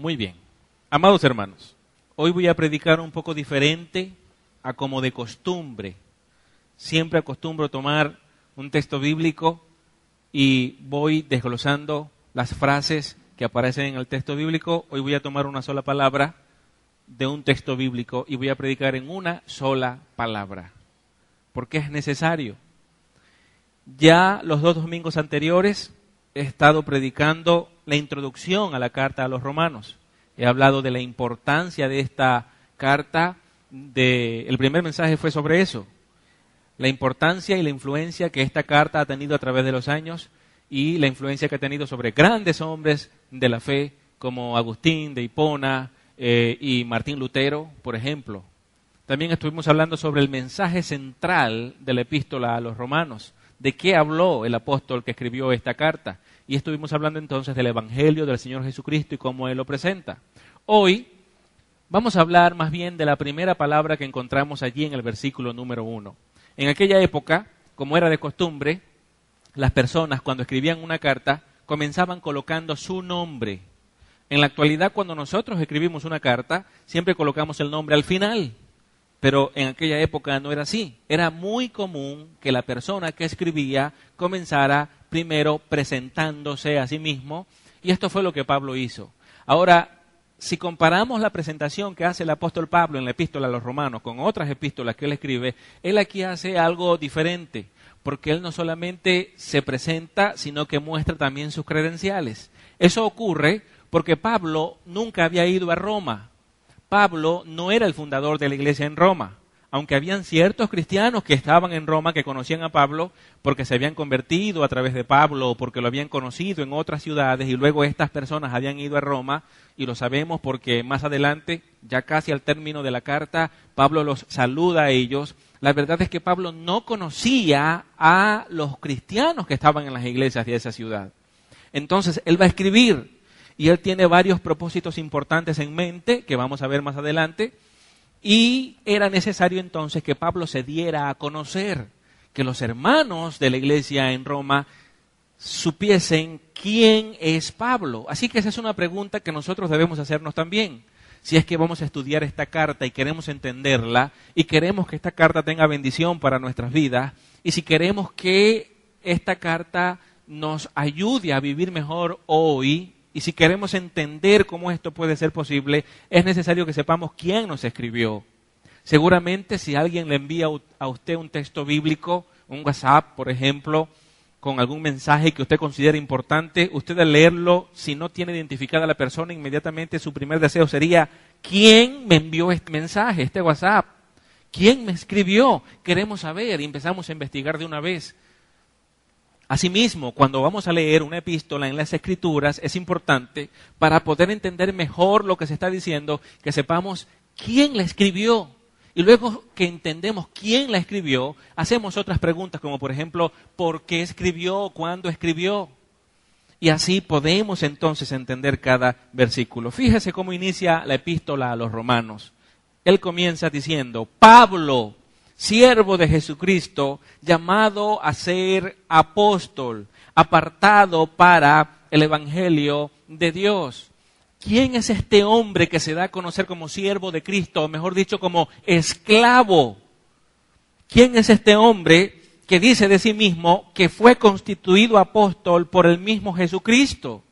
Muy bien. Amados hermanos, hoy voy a predicar un poco diferente a como de costumbre. Siempre acostumbro tomar un texto bíblico y voy desglosando las frases que aparecen en el texto bíblico. Hoy voy a tomar una sola palabra de un texto bíblico y voy a predicar en una sola palabra, porque es necesario. Ya los 2 domingos anteriores he estado predicando la introducción a la carta a los romanos. He hablado de la importancia de esta carta. El primer mensaje fue sobre eso, la importancia y la influencia que esta carta ha tenido a través de los años y la influencia que ha tenido sobre grandes hombres de la fe como Agustín de Hipona y Martín Lutero, por ejemplo. También estuvimos hablando sobre el mensaje central de la epístola a los romanos, de qué habló el apóstol que escribió esta carta. Y estuvimos hablando entonces del Evangelio del Señor Jesucristo y cómo Él lo presenta. Hoy vamos a hablar más bien de la primera palabra que encontramos allí en el versículo número 1. En aquella época, como era de costumbre, las personas cuando escribían una carta comenzaban colocando su nombre. En la actualidad, cuando nosotros escribimos una carta, siempre colocamos el nombre al final. Pero en aquella época no era así. Era muy común que la persona que escribía comenzara primero presentándose a sí mismo, y esto fue lo que Pablo hizo. Ahora, si comparamos la presentación que hace el apóstol Pablo en la epístola a los romanos con otras epístolas que él escribe, él aquí hace algo diferente, porque él no solamente se presenta, sino que muestra también sus credenciales. Eso ocurre porque Pablo nunca había ido a Roma. Pablo no era el fundador de la iglesia en Roma, aunque habían ciertos cristianos que estaban en Roma que conocían a Pablo porque se habían convertido a través de Pablo o porque lo habían conocido en otras ciudades y luego estas personas habían ido a Roma, y lo sabemos porque más adelante, ya casi al término de la carta, Pablo los saluda a ellos. La verdad es que Pablo no conocía a los cristianos que estaban en las iglesias de esa ciudad. Entonces él va a escribir y él tiene varios propósitos importantes en mente que vamos a ver más adelante. Y era necesario entonces que Pablo se diera a conocer, que los hermanos de la iglesia en Roma supiesen quién es Pablo. Así que esa es una pregunta que nosotros debemos hacernos también. Si es que vamos a estudiar esta carta y queremos entenderla, y queremos que esta carta tenga bendición para nuestras vidas, y si queremos que esta carta nos ayude a vivir mejor hoy, y si queremos entender cómo esto puede ser posible, es necesario que sepamos quién nos escribió. Seguramente si alguien le envía a usted un texto bíblico, un WhatsApp, por ejemplo, con algún mensaje que usted considera importante, usted al leerlo, si no tiene identificada a la persona, inmediatamente su primer deseo sería: ¿quién me envió este mensaje, este WhatsApp? ¿Quién me escribió? Queremos saber y empezamos a investigar de una vez. Asimismo, cuando vamos a leer una epístola en las Escrituras, es importante, para poder entender mejor lo que se está diciendo, que sepamos quién la escribió. Y luego que entendemos quién la escribió, hacemos otras preguntas, como por ejemplo, ¿por qué escribió? ¿Cuándo escribió? Y así podemos entonces entender cada versículo. Fíjese cómo inicia la epístola a los romanos. Él comienza diciendo: Pablo, siervo de Jesucristo, llamado a ser apóstol, apartado para el Evangelio de Dios. ¿Quién es este hombre que se da a conocer como siervo de Cristo, o mejor dicho, como esclavo? ¿Quién es este hombre que dice de sí mismo que fue constituido apóstol por el mismo Jesucristo?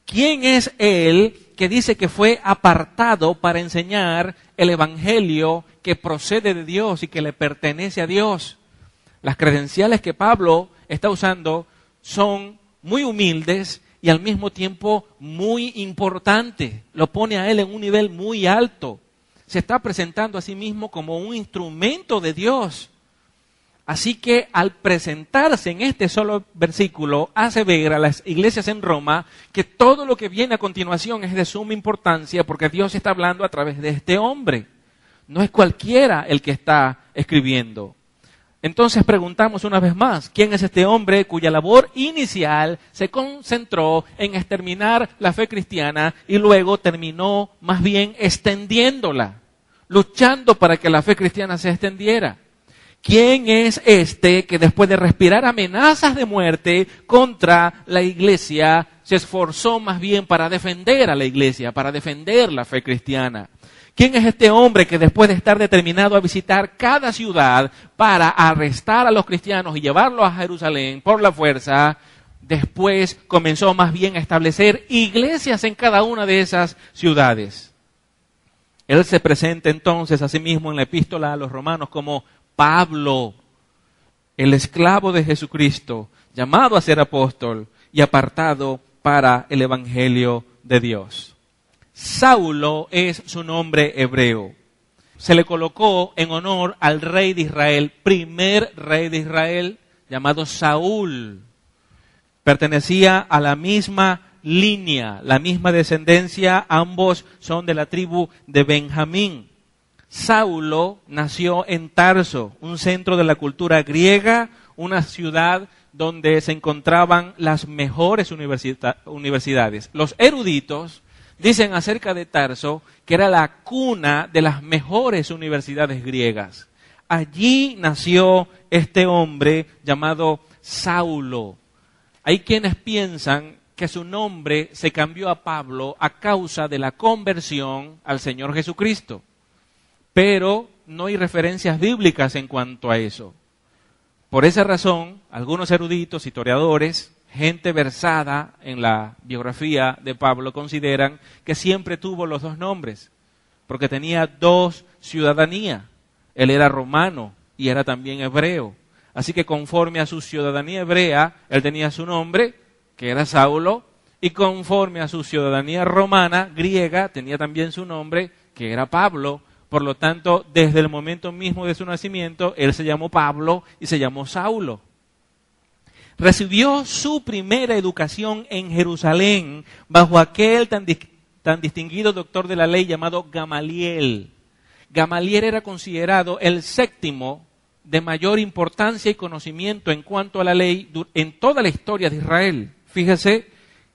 ¿Quién es él que dice que fue apartado para enseñar el Evangelio que procede de Dios y que le pertenece a Dios? Las credenciales que Pablo está usando son muy humildes y al mismo tiempo muy importantes. Lo pone a él en un nivel muy alto. Se está presentando a sí mismo como un instrumento de Dios. Así que al presentarse en este solo versículo, hace ver a las iglesias en Roma que todo lo que viene a continuación es de suma importancia, porque Dios está hablando a través de este hombre. No es cualquiera el que está escribiendo. Entonces preguntamos una vez más: ¿quién es este hombre cuya labor inicial se concentró en exterminar la fe cristiana y luego terminó más bien extendiéndola, luchando para que la fe cristiana se extendiera? ¿Quién es este que después de respirar amenazas de muerte contra la iglesia se esforzó más bien para defender a la iglesia, para defender la fe cristiana. ¿Quién es este hombre que después de estar determinado a visitar cada ciudad para arrestar a los cristianos y llevarlos a Jerusalén por la fuerza, después comenzó más bien a establecer iglesias en cada una de esas ciudades? Él se presenta entonces a sí mismo en la epístola a los romanos como Pablo, el esclavo de Jesucristo, llamado a ser apóstol y apartado para el evangelio de Dios. Saulo es su nombre hebreo. Se le colocó en honor al rey de Israel, primer rey de Israel, llamado Saúl. Pertenecía a la misma línea, la misma descendencia, ambos son de la tribu de Benjamín. Saulo nació en Tarso, un centro de la cultura griega, una ciudad donde se encontraban las mejores universidades. Los eruditos dicen acerca de Tarso que era la cuna de las mejores universidades griegas. Allí nació este hombre llamado Saulo. Hay quienes piensan que su nombre se cambió a Pablo a causa de la conversión al Señor Jesucristo. Pero no hay referencias bíblicas en cuanto a eso. Por esa razón, algunos eruditos, historiadores, gente versada en la biografía de Pablo, consideran que siempre tuvo los dos nombres, porque tenía dos ciudadanías. Él era romano y era también hebreo. Así que conforme a su ciudadanía hebrea, él tenía su nombre, que era Saulo, y conforme a su ciudadanía romana, griega, tenía también su nombre, que era Pablo. Por lo tanto, desde el momento mismo de su nacimiento, él se llamó Pablo y se llamó Saulo. Recibió su primera educación en Jerusalén bajo aquel tan distinguido doctor de la ley llamado Gamaliel. Gamaliel era considerado el séptimo de mayor importancia y conocimiento en cuanto a la ley en toda la historia de Israel. Fíjese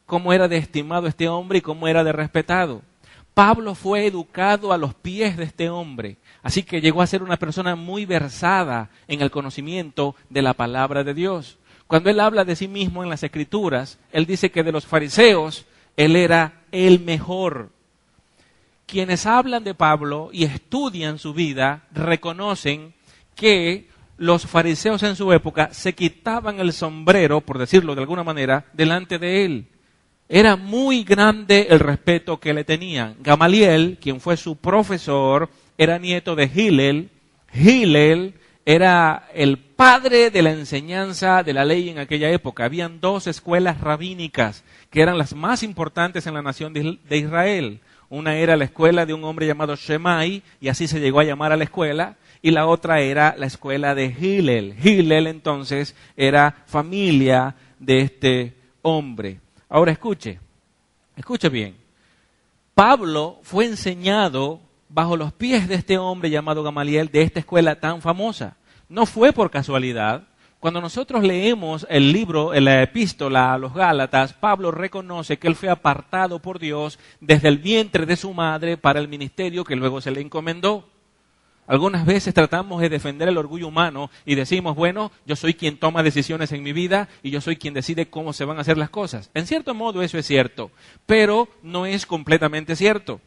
cómo era de estimado este hombre y cómo era de respetado. Pablo fue educado a los pies de este hombre, así que llegó a ser una persona muy versada en el conocimiento de la palabra de Dios. Cuando él habla de sí mismo en las Escrituras, él dice que de los fariseos, él era el mejor. Quienes hablan de Pablo y estudian su vida, reconocen que los fariseos en su época se quitaban el sombrero, por decirlo de alguna manera, delante de él. Era muy grande el respeto que le tenían. Gamaliel, quien fue su profesor, era nieto de Hillel. Hillel era el padre de la enseñanza de la ley en aquella época. Habían dos escuelas rabínicas que eran las más importantes en la nación de Israel. Una era la escuela de un hombre llamado Shemai, y así se llegó a llamar a la escuela, y la otra era la escuela de Hillel. Hillel entonces era familia de este hombre. Ahora escuche bien. Pablo fue enseñado bajo los pies de este hombre llamado Gamaliel, de esta escuela tan famosa. No fue por casualidad. Cuando nosotros leemos el libro, la epístola a los Gálatas, Pablo reconoce que él fue apartado por Dios desde el vientre de su madre para el ministerio que luego se le encomendó. Algunas veces tratamos de defender el orgullo humano y decimos, bueno, yo soy quien toma decisiones en mi vida y yo soy quien decide cómo se van a hacer las cosas. En cierto modo eso es cierto, pero no es completamente cierto.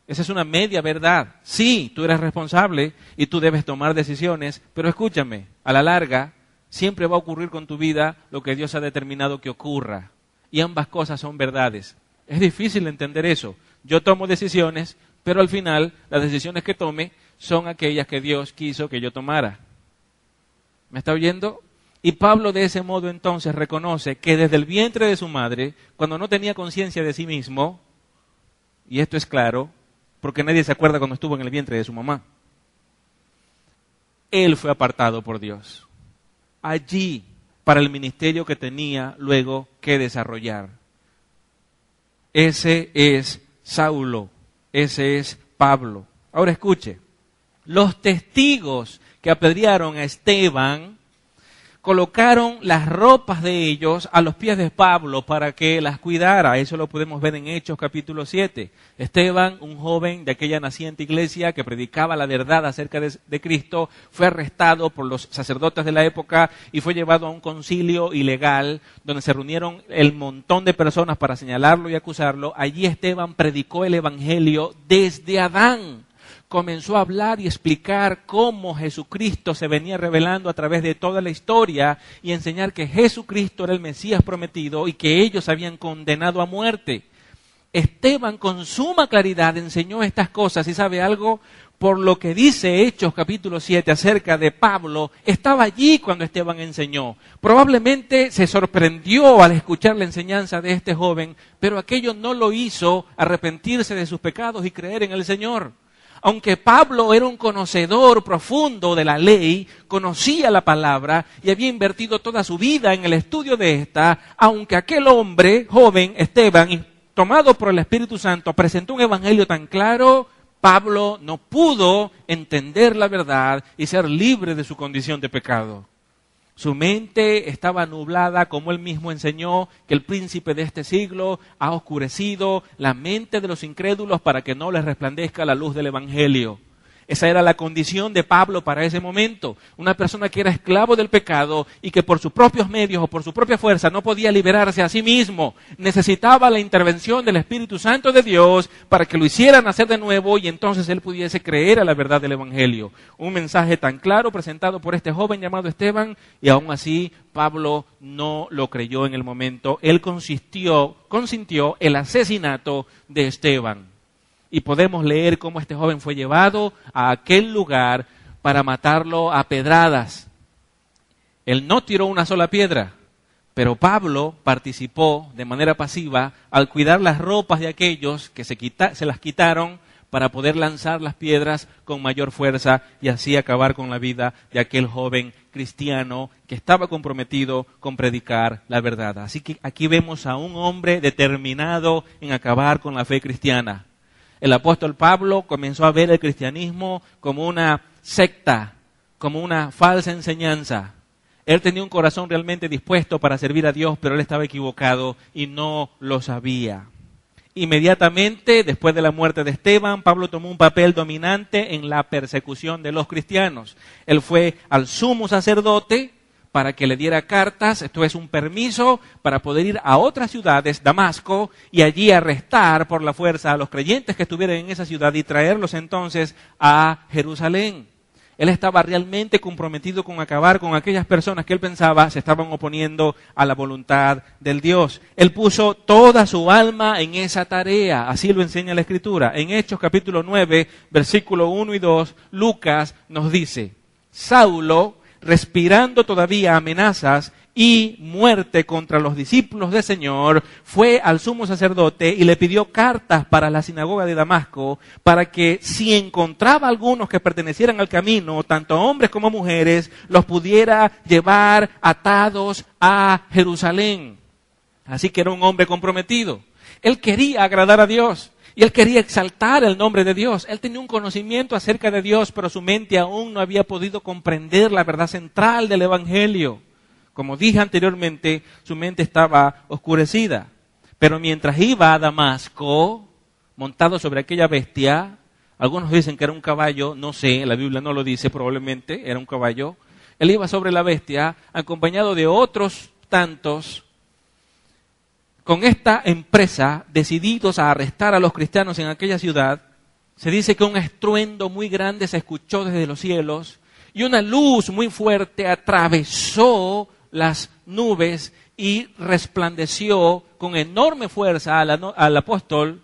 Esa es una media verdad. Sí, tú eres responsable y tú debes tomar decisiones, pero escúchame, a la larga siempre va a ocurrir con tu vida lo que Dios ha determinado que ocurra. Y ambas cosas son verdades. Es difícil entender eso. Yo tomo decisiones, pero al final las decisiones que tome son aquellas que Dios quiso que yo tomara. ¿Me está oyendo? Y Pablo de ese modo entonces reconoce que desde el vientre de su madre, cuando no tenía conciencia de sí mismo, y esto es claro, porque nadie se acuerda cuando estuvo en el vientre de su mamá, él fue apartado por Dios. Allí, para el ministerio que tenía luego que desarrollar. Ese es Saulo, ese es Pablo. Ahora escuche. Los testigos que apedrearon a Esteban colocaron las ropas de ellos a los pies de Pablo para que las cuidara. Eso lo podemos ver en Hechos capítulo 7. Esteban, un joven de aquella naciente iglesia que predicaba la verdad acerca de Cristo, fue arrestado por los sacerdotes de la época y fue llevado a un concilio ilegal donde se reunieron el montón de personas para señalarlo y acusarlo. Allí Esteban predicó el evangelio desde Adán. Comenzó a hablar y explicar cómo Jesucristo se venía revelando a través de toda la historia y enseñar que Jesucristo era el Mesías prometido y que ellos habían condenado a muerte. Esteban con suma claridad enseñó estas cosas y ¿sabe algo? Por lo que dice Hechos capítulo 7 acerca de Pablo, estaba allí cuando Esteban enseñó. Probablemente se sorprendió al escuchar la enseñanza de este joven, pero aquello no lo hizo arrepentirse de sus pecados y creer en el Señor. Aunque Pablo era un conocedor profundo de la ley, conocía la palabra y había invertido toda su vida en el estudio de esta, aunque aquel hombre joven, Esteban, tomado por el Espíritu Santo, presentó un evangelio tan claro, Pablo no pudo entender la verdad y ser libre de su condición de pecado. Su mente estaba nublada, como él mismo enseñó, que el príncipe de este siglo ha oscurecido la mente de los incrédulos para que no les resplandezca la luz del evangelio. Esa era la condición de Pablo para ese momento. Una persona que era esclavo del pecado y que por sus propios medios o por su propia fuerza no podía liberarse a sí mismo. Necesitaba la intervención del Espíritu Santo de Dios para que lo hiciera nacer de nuevo y entonces él pudiese creer a la verdad del evangelio. Un mensaje tan claro presentado por este joven llamado Esteban y aún así Pablo no lo creyó en el momento. Él consintió el asesinato de Esteban. Y podemos leer cómo este joven fue llevado a aquel lugar para matarlo a pedradas. Él no tiró una sola piedra, pero Pablo participó de manera pasiva al cuidar las ropas de aquellos que se las quitaron para poder lanzar las piedras con mayor fuerza y así acabar con la vida de aquel joven cristiano que estaba comprometido con predicar la verdad. Así que aquí vemos a un hombre determinado en acabar con la fe cristiana. El apóstol Pablo comenzó a ver el cristianismo como una secta, como una falsa enseñanza. Él tenía un corazón realmente dispuesto para servir a Dios, pero él estaba equivocado y no lo sabía. Inmediatamente, después de la muerte de Esteban, Pablo tomó un papel dominante en la persecución de los cristianos. Él fue al sumo sacerdote para que le diera cartas, esto es un permiso para poder ir a otras ciudades, Damasco, y allí arrestar por la fuerza a los creyentes que estuvieran en esa ciudad y traerlos entonces a Jerusalén. Él estaba realmente comprometido con acabar con aquellas personas que él pensaba se estaban oponiendo a la voluntad del Dios. Él puso toda su alma en esa tarea, así lo enseña la Escritura. En Hechos capítulo 9, versículo 1 y 2, Lucas nos dice, Saulo, respirando todavía amenazas y muerte contra los discípulos del Señor, fue al sumo sacerdote y le pidió cartas para la sinagoga de Damasco, para que si encontraba algunos que pertenecieran al camino, tanto hombres como mujeres, los pudiera llevar atados a Jerusalén. Así que era un hombre comprometido. Él quería agradar a Dios. Y él quería exaltar el nombre de Dios. Él tenía un conocimiento acerca de Dios, pero su mente aún no había podido comprender la verdad central del Evangelio. Como dije anteriormente, su mente estaba oscurecida. Pero mientras iba a Damasco, montado sobre aquella bestia, algunos dicen que era un caballo, no sé, la Biblia no lo dice, probablemente era un caballo. Él iba sobre la bestia, acompañado de otros tantos, con esta empresa, decididos a arrestar a los cristianos en aquella ciudad. Se dice que un estruendo muy grande se escuchó desde los cielos y una luz muy fuerte atravesó las nubes y resplandeció con enorme fuerza al apóstol,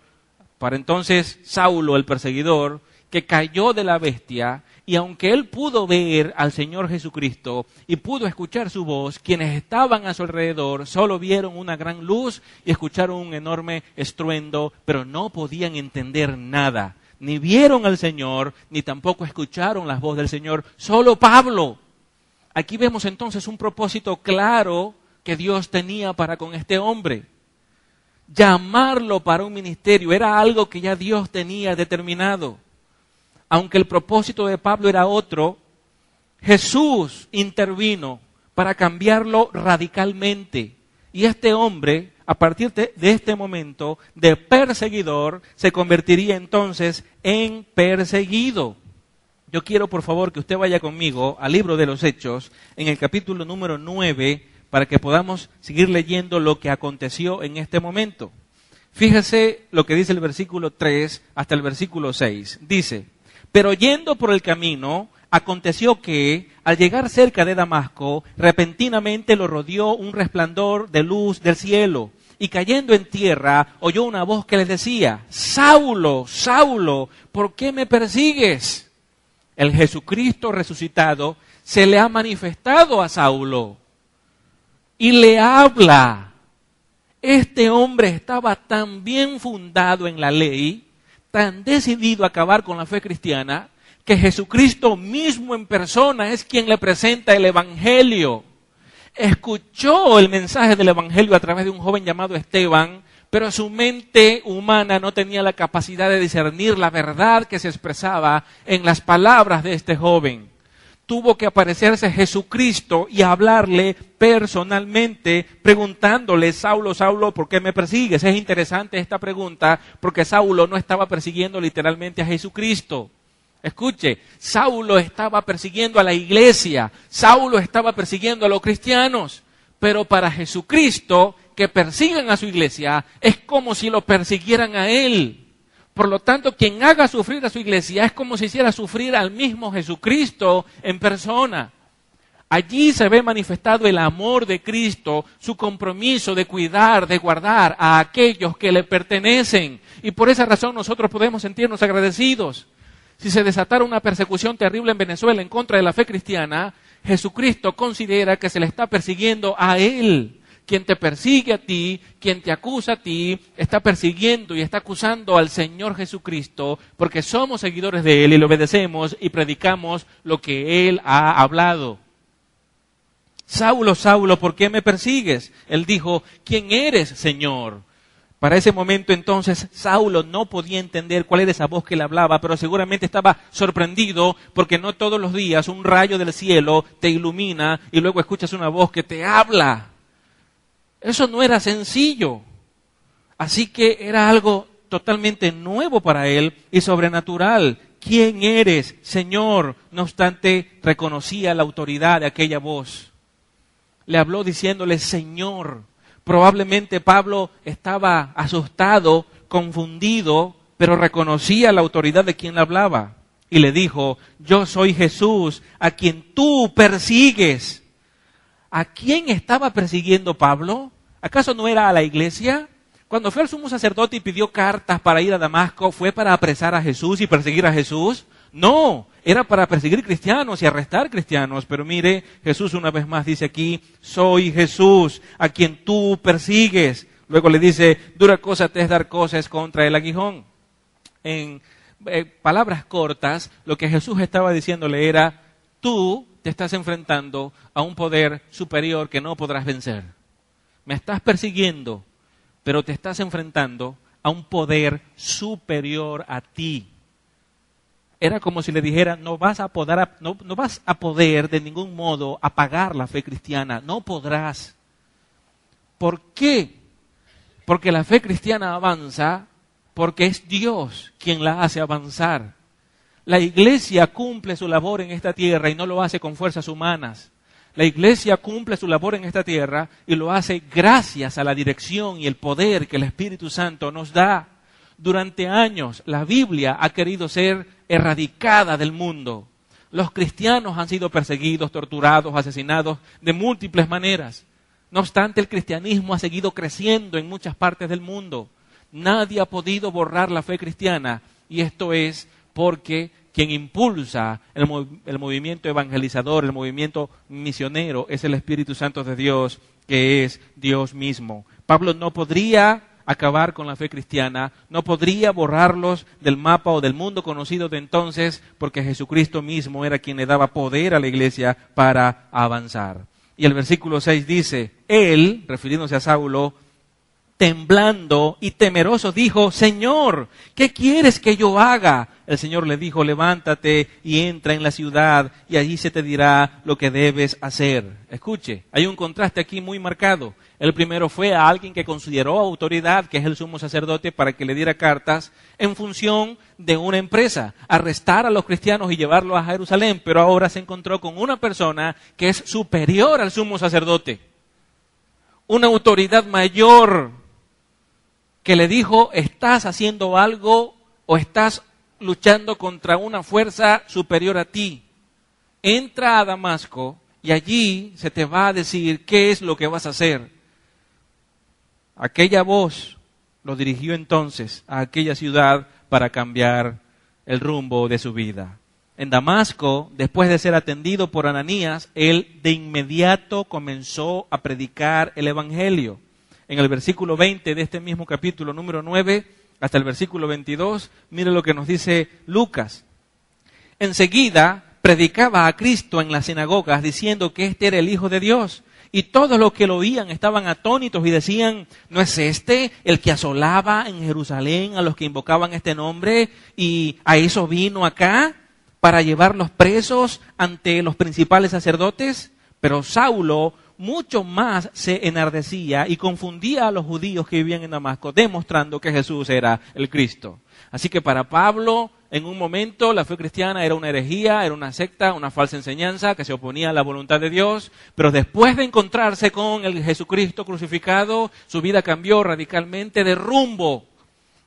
para entonces Saulo, el perseguidor, que cayó de la bestia. Y aunque él pudo ver al Señor Jesucristo y pudo escuchar su voz, quienes estaban a su alrededor solo vieron una gran luz y escucharon un enorme estruendo, pero no podían entender nada. Ni vieron al Señor, ni tampoco escucharon la voz del Señor. Solo Pablo. Aquí vemos entonces un propósito claro que Dios tenía para con este hombre. Llamarlo para un ministerio era algo que ya Dios tenía determinado. Aunque el propósito de Pablo era otro, Jesús intervino para cambiarlo radicalmente. Y este hombre, a partir de este momento, de perseguidor, se convertiría entonces en perseguido. Yo quiero, por favor, que usted vaya conmigo al libro de los Hechos, en el capítulo número 9, para que podamos seguir leyendo lo que aconteció en este momento. Fíjese lo que dice el versículo 3 hasta el versículo 6. Dice: pero yendo por el camino, aconteció que, al llegar cerca de Damasco, repentinamente lo rodeó un resplandor de luz del cielo, y cayendo en tierra, oyó una voz que le decía: Saulo, Saulo, ¿por qué me persigues? El Jesucristo resucitado se le ha manifestado a Saulo y le habla. Este hombre estaba tan bien fundado en la ley, tan decidido a acabar con la fe cristiana, que Jesucristo mismo en persona es quien le presenta el Evangelio. Escuchó el mensaje del Evangelio a través de un joven llamado Esteban, pero su mente humana no tenía la capacidad de discernir la verdad que se expresaba en las palabras de este joven. Tuvo que aparecerse Jesucristo y hablarle personalmente, preguntándole: Saulo, Saulo, ¿por qué me persigues? Es interesante esta pregunta, porque Saulo no estaba persiguiendo literalmente a Jesucristo. Escuche, Saulo estaba persiguiendo a la iglesia, Saulo estaba persiguiendo a los cristianos, pero para Jesucristo, que persigan a su iglesia es como si lo persiguieran a él. Por lo tanto, quien haga sufrir a su iglesia es como si hiciera sufrir al mismo Jesucristo en persona. Allí se ve manifestado el amor de Cristo, su compromiso de cuidar, de guardar a aquellos que le pertenecen. Y por esa razón nosotros podemos sentirnos agradecidos. Si se desatara una persecución terrible en Venezuela en contra de la fe cristiana, Jesucristo considera que se le está persiguiendo a Él. Quien te persigue a ti, quien te acusa a ti, está persiguiendo y está acusando al Señor Jesucristo, porque somos seguidores de Él y le obedecemos y predicamos lo que Él ha hablado. Saulo, Saulo, ¿por qué me persigues? Él dijo: ¿quién eres, Señor? Para ese momento entonces Saulo no podía entender cuál era esa voz que le hablaba, pero seguramente estaba sorprendido porque no todos los días un rayo del cielo te ilumina y luego escuchas una voz que te habla. Eso no era sencillo. Así que era algo totalmente nuevo para él y sobrenatural. ¿Quién eres, Señor? No obstante, reconocía la autoridad de aquella voz. Le habló diciéndole: Señor. Probablemente Pablo estaba asustado, confundido, pero reconocía la autoridad de quien le hablaba. Y le dijo: yo soy Jesús, a quien tú persigues. ¿A quién estaba persiguiendo Pablo? ¿Acaso no era a la iglesia? Cuando fue al sumo sacerdote y pidió cartas para ir a Damasco, ¿fue para apresar a Jesús y perseguir a Jesús? No, era para perseguir cristianos y arrestar cristianos. Pero mire, Jesús una vez más dice aquí: soy Jesús, a quien tú persigues. Luego le dice: dura cosa te es dar cosas contra el aguijón. En palabras cortas, lo que Jesús estaba diciéndole era: tú te estás enfrentando a un poder superior que no podrás vencer. Me estás persiguiendo, pero te estás enfrentando a un poder superior a ti. Era como si le dijera: no vas a poder de ningún modo apagar la fe cristiana, no podrás. ¿Por qué? Porque la fe cristiana avanza porque es Dios quien la hace avanzar. La iglesia cumple su labor en esta tierra y no lo hace con fuerzas humanas. La iglesia cumple su labor en esta tierra y lo hace gracias a la dirección y el poder que el Espíritu Santo nos da. Durante años la Biblia ha querido ser erradicada del mundo. Los cristianos han sido perseguidos, torturados, asesinados de múltiples maneras. No obstante, el cristianismo ha seguido creciendo en muchas partes del mundo. Nadie ha podido borrar la fe cristiana, y esto es porque quien impulsa el movimiento evangelizador, el movimiento misionero, es el Espíritu Santo de Dios, que es Dios mismo. Pablo no podría acabar con la fe cristiana, no podría borrarlos del mapa o del mundo conocido de entonces, porque Jesucristo mismo era quien le daba poder a la iglesia para avanzar. Y el versículo 6 dice: Él, refiriéndose a Saulo, temblando y temeroso, dijo: Señor, ¿qué quieres que yo haga? El Señor le dijo: levántate y entra en la ciudad, y allí se te dirá lo que debes hacer. Escuche, hay un contraste aquí muy marcado. El primero fue a alguien que consideró autoridad, que es el sumo sacerdote, para que le diera cartas en función de una empresa, arrestar a los cristianos y llevarlos a Jerusalén, pero ahora se encontró con una persona que es superior al sumo sacerdote, una autoridad mayor, que le dijo: estás haciendo algo o estás luchando contra una fuerza superior a ti. Entra a Damasco y allí se te va a decir qué es lo que vas a hacer. Aquella voz lo dirigió entonces a aquella ciudad para cambiar el rumbo de su vida. En Damasco, después de ser atendido por Ananías, él de inmediato comenzó a predicar el Evangelio. En el versículo 20 de este mismo capítulo número 9, hasta el versículo 22, mire lo que nos dice Lucas. Enseguida predicaba a Cristo en las sinagogas, diciendo que este era el Hijo de Dios. Y todos los que lo oían estaban atónitos y decían: ¿no es este el que asolaba en Jerusalén a los que invocaban este nombre? Y a eso vino acá, para llevarlos presos ante los principales sacerdotes. Pero Saulo mucho más se enardecía y confundía a los judíos que vivían en Damasco, demostrando que Jesús era el Cristo. Así que para Pablo, en un momento, la fe cristiana era una herejía, era una secta, una falsa enseñanza que se oponía a la voluntad de Dios, pero después de encontrarse con el Jesucristo crucificado, su vida cambió radicalmente de rumbo,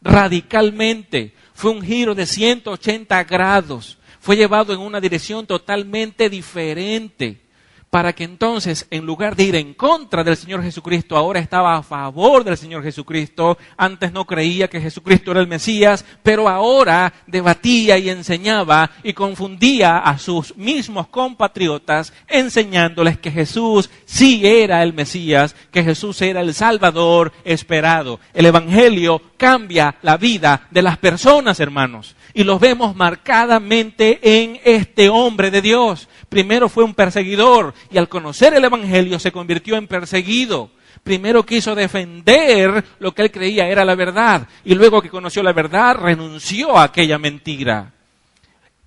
radicalmente. Fue un giro de 180 grados, fue llevado en una dirección totalmente diferente, para que entonces, en lugar de ir en contra del Señor Jesucristo, ahora estaba a favor del Señor Jesucristo. Antes no creía que Jesucristo era el Mesías, pero ahora debatía y enseñaba y confundía a sus mismos compatriotas, enseñándoles que Jesús sí era el Mesías, que Jesús era el Salvador esperado. El Evangelio cambia la vida de las personas, hermanos, y lo vemos marcadamente en este hombre de Dios. Primero fue un perseguidor y al conocer el Evangelio se convirtió en perseguido. Primero quiso defender lo que él creía era la verdad y luego que conoció la verdad renunció a aquella mentira.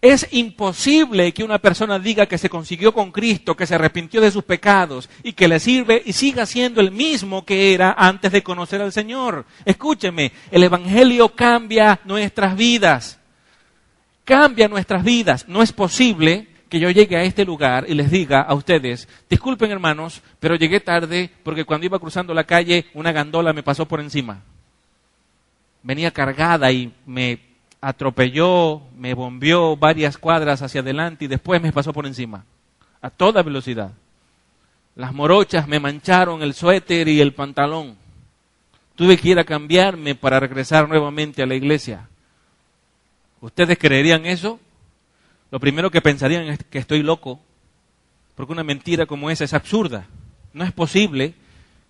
Es imposible que una persona diga que se consiguió con Cristo, que se arrepintió de sus pecados y que le sirve y siga siendo el mismo que era antes de conocer al Señor. Escúcheme, el Evangelio cambia nuestras vidas. Cambia nuestras vidas. No es posible que yo llegue a este lugar y les diga a ustedes: disculpen hermanos, pero llegué tarde porque cuando iba cruzando la calle una gandola me pasó por encima. Venía cargada y me atropelló, me bombeó varias cuadras hacia adelante y después me pasó por encima, a toda velocidad. Las morochas me mancharon el suéter y el pantalón. Tuve que ir a cambiarme para regresar nuevamente a la iglesia. ¿Ustedes creerían eso? Lo primero que pensarían es que estoy loco, porque una mentira como esa es absurda. No es posible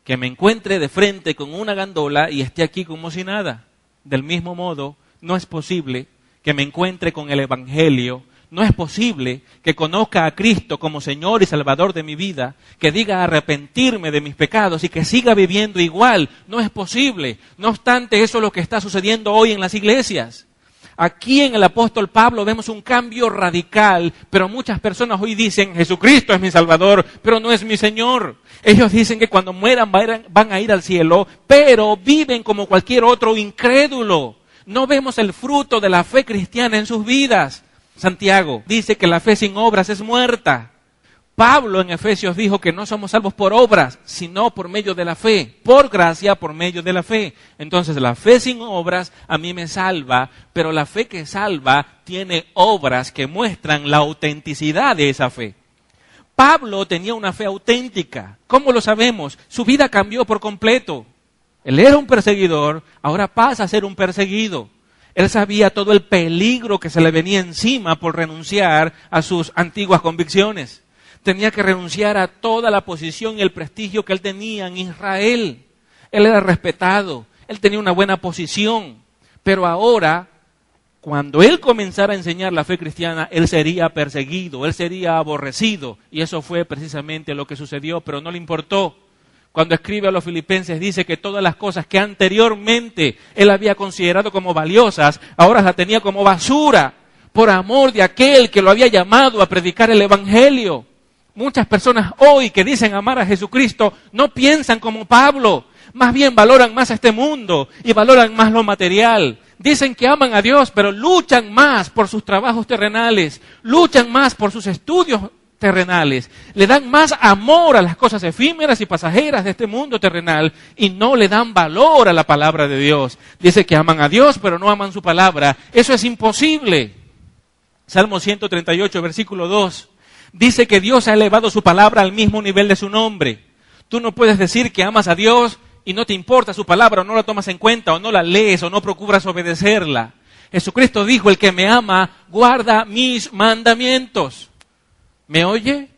que me encuentre de frente con una gandola y esté aquí como si nada. Del mismo modo, no es posible que me encuentre con el Evangelio. No es posible que conozca a Cristo como Señor y Salvador de mi vida, que diga arrepentirme de mis pecados y que siga viviendo igual. No es posible. No obstante, eso es lo que está sucediendo hoy en las iglesias. Aquí en el apóstol Pablo vemos un cambio radical, pero muchas personas hoy dicen: Jesucristo es mi Salvador, pero no es mi Señor. Ellos dicen que cuando mueran van a ir al cielo, pero viven como cualquier otro incrédulo. No vemos el fruto de la fe cristiana en sus vidas. Santiago dice que la fe sin obras es muerta. Pablo en Efesios dijo que no somos salvos por obras, sino por medio de la fe, por gracia, por medio de la fe. Entonces la fe sin obras a mí me salva, pero la fe que salva tiene obras que muestran la autenticidad de esa fe. Pablo tenía una fe auténtica. ¿Cómo lo sabemos? Su vida cambió por completo. Él era un perseguidor, ahora pasa a ser un perseguido. Él sabía todo el peligro que se le venía encima por renunciar a sus antiguas convicciones. Tenía que renunciar a toda la posición y el prestigio que él tenía en Israel. Él era respetado, él tenía una buena posición, pero ahora, cuando él comenzara a enseñar la fe cristiana, él sería perseguido, él sería aborrecido, y eso fue precisamente lo que sucedió, pero no le importó. Cuando escribe a los Filipenses dice que todas las cosas que anteriormente él había considerado como valiosas, ahora las tenía como basura, por amor de aquel que lo había llamado a predicar el Evangelio. Muchas personas hoy que dicen amar a Jesucristo no piensan como Pablo, más bien valoran más este mundo y valoran más lo material. Dicen que aman a Dios, pero luchan más por sus trabajos terrenales, luchan más por sus estudios terrenales, le dan más amor a las cosas efímeras y pasajeras de este mundo terrenal y no le dan valor a la palabra de Dios. Dice que aman a Dios, pero no aman su palabra. Eso es imposible. Salmo 138, versículo 2, dice que Dios ha elevado su palabra al mismo nivel de su nombre. Tú no puedes decir que amas a Dios y no te importa su palabra, o no la tomas en cuenta, o no la lees, o no procuras obedecerla. Jesucristo dijo, el que me ama, guarda mis mandamientos. ¿Me oye?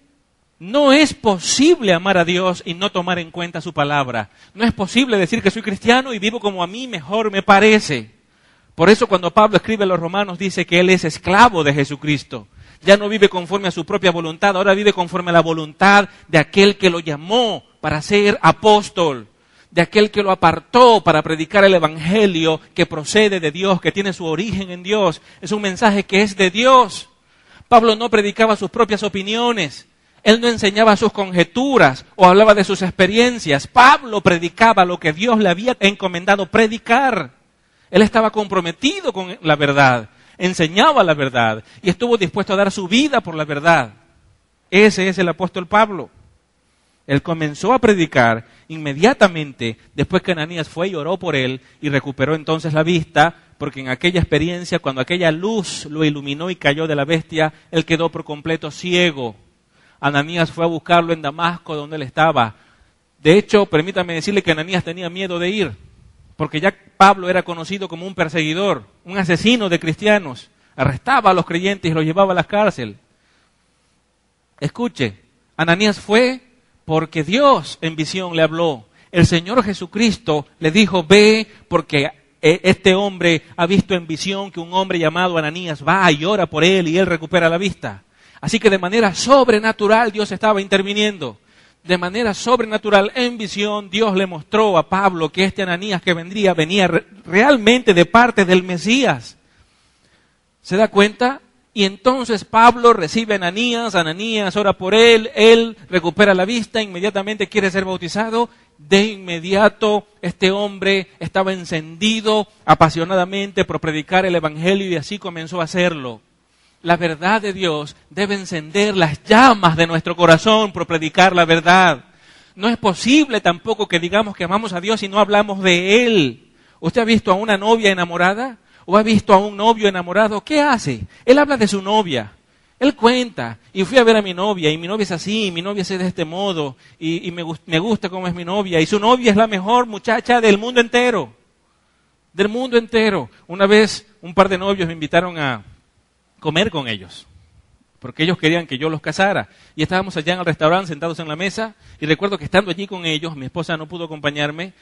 No es posible amar a Dios y no tomar en cuenta su palabra. No es posible decir que soy cristiano y vivo como a mí mejor me parece. Por eso cuando Pablo escribe a los romanos dice que él es esclavo de Jesucristo. Ya no vive conforme a su propia voluntad, ahora vive conforme a la voluntad de aquel que lo llamó para ser apóstol, de aquel que lo apartó para predicar el Evangelio que procede de Dios, que tiene su origen en Dios. Es un mensaje que es de Dios. Pablo no predicaba sus propias opiniones, él no enseñaba sus conjeturas o hablaba de sus experiencias. Pablo predicaba lo que Dios le había encomendado predicar. Él estaba comprometido con la verdad, enseñaba la verdad y estuvo dispuesto a dar su vida por la verdad. Ese es el apóstol Pablo. Él comenzó a predicar inmediatamente después que Ananías fue y oró por él y recuperó entonces la vista, porque en aquella experiencia, cuando aquella luz lo iluminó y cayó de la bestia, él quedó por completo ciego. Ananías fue a buscarlo en Damasco, donde él estaba. De hecho, permítame decirle que Ananías tenía miedo de ir, porque ya Pablo era conocido como un perseguidor, un asesino de cristianos. Arrestaba a los creyentes y los llevaba a la cárcel. Escuche, Ananías fue porque Dios en visión le habló. El Señor Jesucristo le dijo, ve, porque este hombre ha visto en visión que un hombre llamado Ananías va y ora por él y él recupera la vista. Así que de manera sobrenatural Dios estaba interviniendo. De manera sobrenatural, en visión, Dios le mostró a Pablo que este Ananías que venía realmente de parte del Mesías. ¿Se da cuenta? Y entonces Pablo recibe a Ananías, Ananías ora por él recupera la vista, inmediatamente quiere ser bautizado. De inmediato este hombre estaba encendido apasionadamente por predicar el Evangelio y así comenzó a hacerlo. La verdad de Dios debe encender las llamas de nuestro corazón por predicar la verdad. No es posible tampoco que digamos que amamos a Dios y no hablamos de Él. ¿Usted ha visto a una novia enamorada? ¿O ha visto a un novio enamorado? ¿Qué hace? Él habla de su novia. Él cuenta, y fui a ver a mi novia, y mi novia es así, y mi novia es de este modo, y me gusta cómo es mi novia, y su novia es la mejor muchacha del mundo entero. Del mundo entero. Una vez un par de novios me invitaron a comer con ellos, porque ellos querían que yo los casara. Y estábamos allá en el restaurante sentados en la mesa, y recuerdo que estando allí con ellos, mi esposa no pudo acompañarme,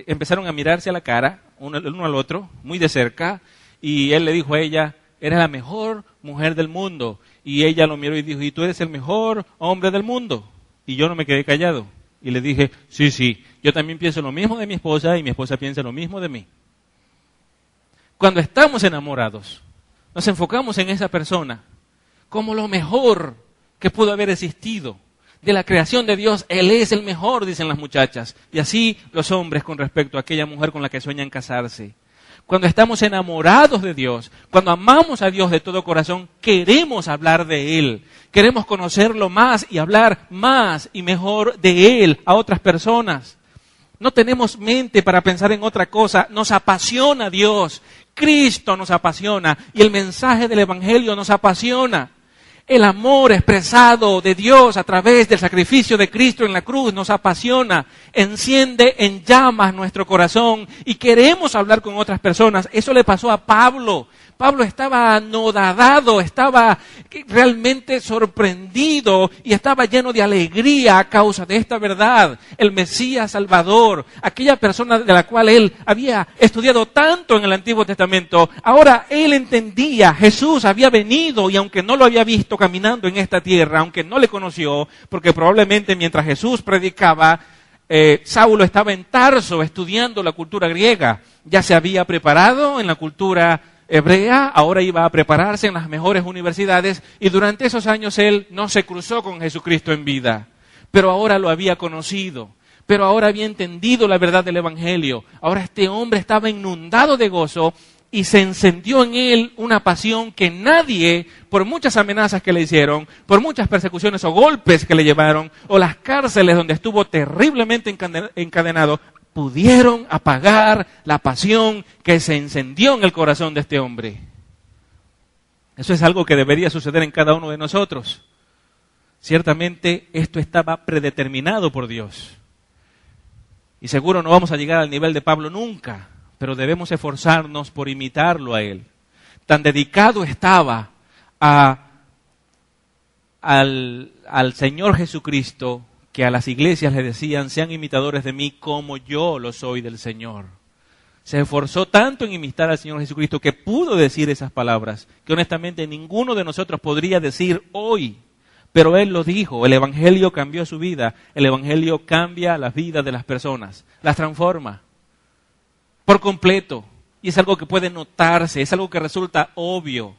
empezaron a mirarse a la cara, uno al otro, muy de cerca, y él le dijo a ella, eres la mejor mujer del mundo. Y ella lo miró y dijo, ¿y tú eres el mejor hombre del mundo? Y yo no me quedé callado. Y le dije, sí, yo también pienso lo mismo de mi esposa y mi esposa piensa lo mismo de mí. Cuando estamos enamorados, nos enfocamos en esa persona como lo mejor que pudo haber existido. De la creación de Dios, Él es el mejor, dicen las muchachas. Y así los hombres con respecto a aquella mujer con la que sueñan casarse. Cuando estamos enamorados de Dios, cuando amamos a Dios de todo corazón, queremos hablar de Él. Queremos conocerlo más y hablar más y mejor de Él a otras personas. No tenemos mente para pensar en otra cosa. Nos apasiona Dios. Cristo nos apasiona y el mensaje del Evangelio nos apasiona. El amor expresado de Dios a través del sacrificio de Cristo en la cruz nos apasiona, enciende en llamas nuestro corazón y queremos hablar con otras personas. Eso le pasó a Pablo. Pablo estaba anodadado, estaba realmente sorprendido y estaba lleno de alegría a causa de esta verdad. El Mesías Salvador, aquella persona de la cual él había estudiado tanto en el Antiguo Testamento, ahora él entendía, Jesús había venido y aunque no lo había visto caminando en esta tierra, aunque no le conoció, porque probablemente mientras Jesús predicaba, Saulo estaba en Tarso estudiando la cultura griega, ya se había preparado en la cultura hebrea, ahora iba a prepararse en las mejores universidades y durante esos años él no se cruzó con Jesucristo en vida, pero ahora lo había conocido, pero ahora había entendido la verdad del Evangelio. Ahora este hombre estaba inundado de gozo y se encendió en él una pasión que nadie, por muchas amenazas que le hicieron, por muchas persecuciones o golpes que le llevaron, o las cárceles donde estuvo terriblemente encadenado, pudieron apagar la pasión que se encendió en el corazón de este hombre. Eso es algo que debería suceder en cada uno de nosotros. Ciertamente esto estaba predeterminado por Dios. Y seguro no vamos a llegar al nivel de Pablo nunca, pero debemos esforzarnos por imitarlo a él. Tan dedicado estaba al Señor Jesucristo que a las iglesias le decían, sean imitadores de mí como yo lo soy del Señor. Se esforzó tanto en imitar al Señor Jesucristo que pudo decir esas palabras, que honestamente ninguno de nosotros podría decir hoy. Pero él lo dijo, el Evangelio cambió su vida, el Evangelio cambia la vida de las personas, las transforma por completo. Y es algo que puede notarse, es algo que resulta obvio.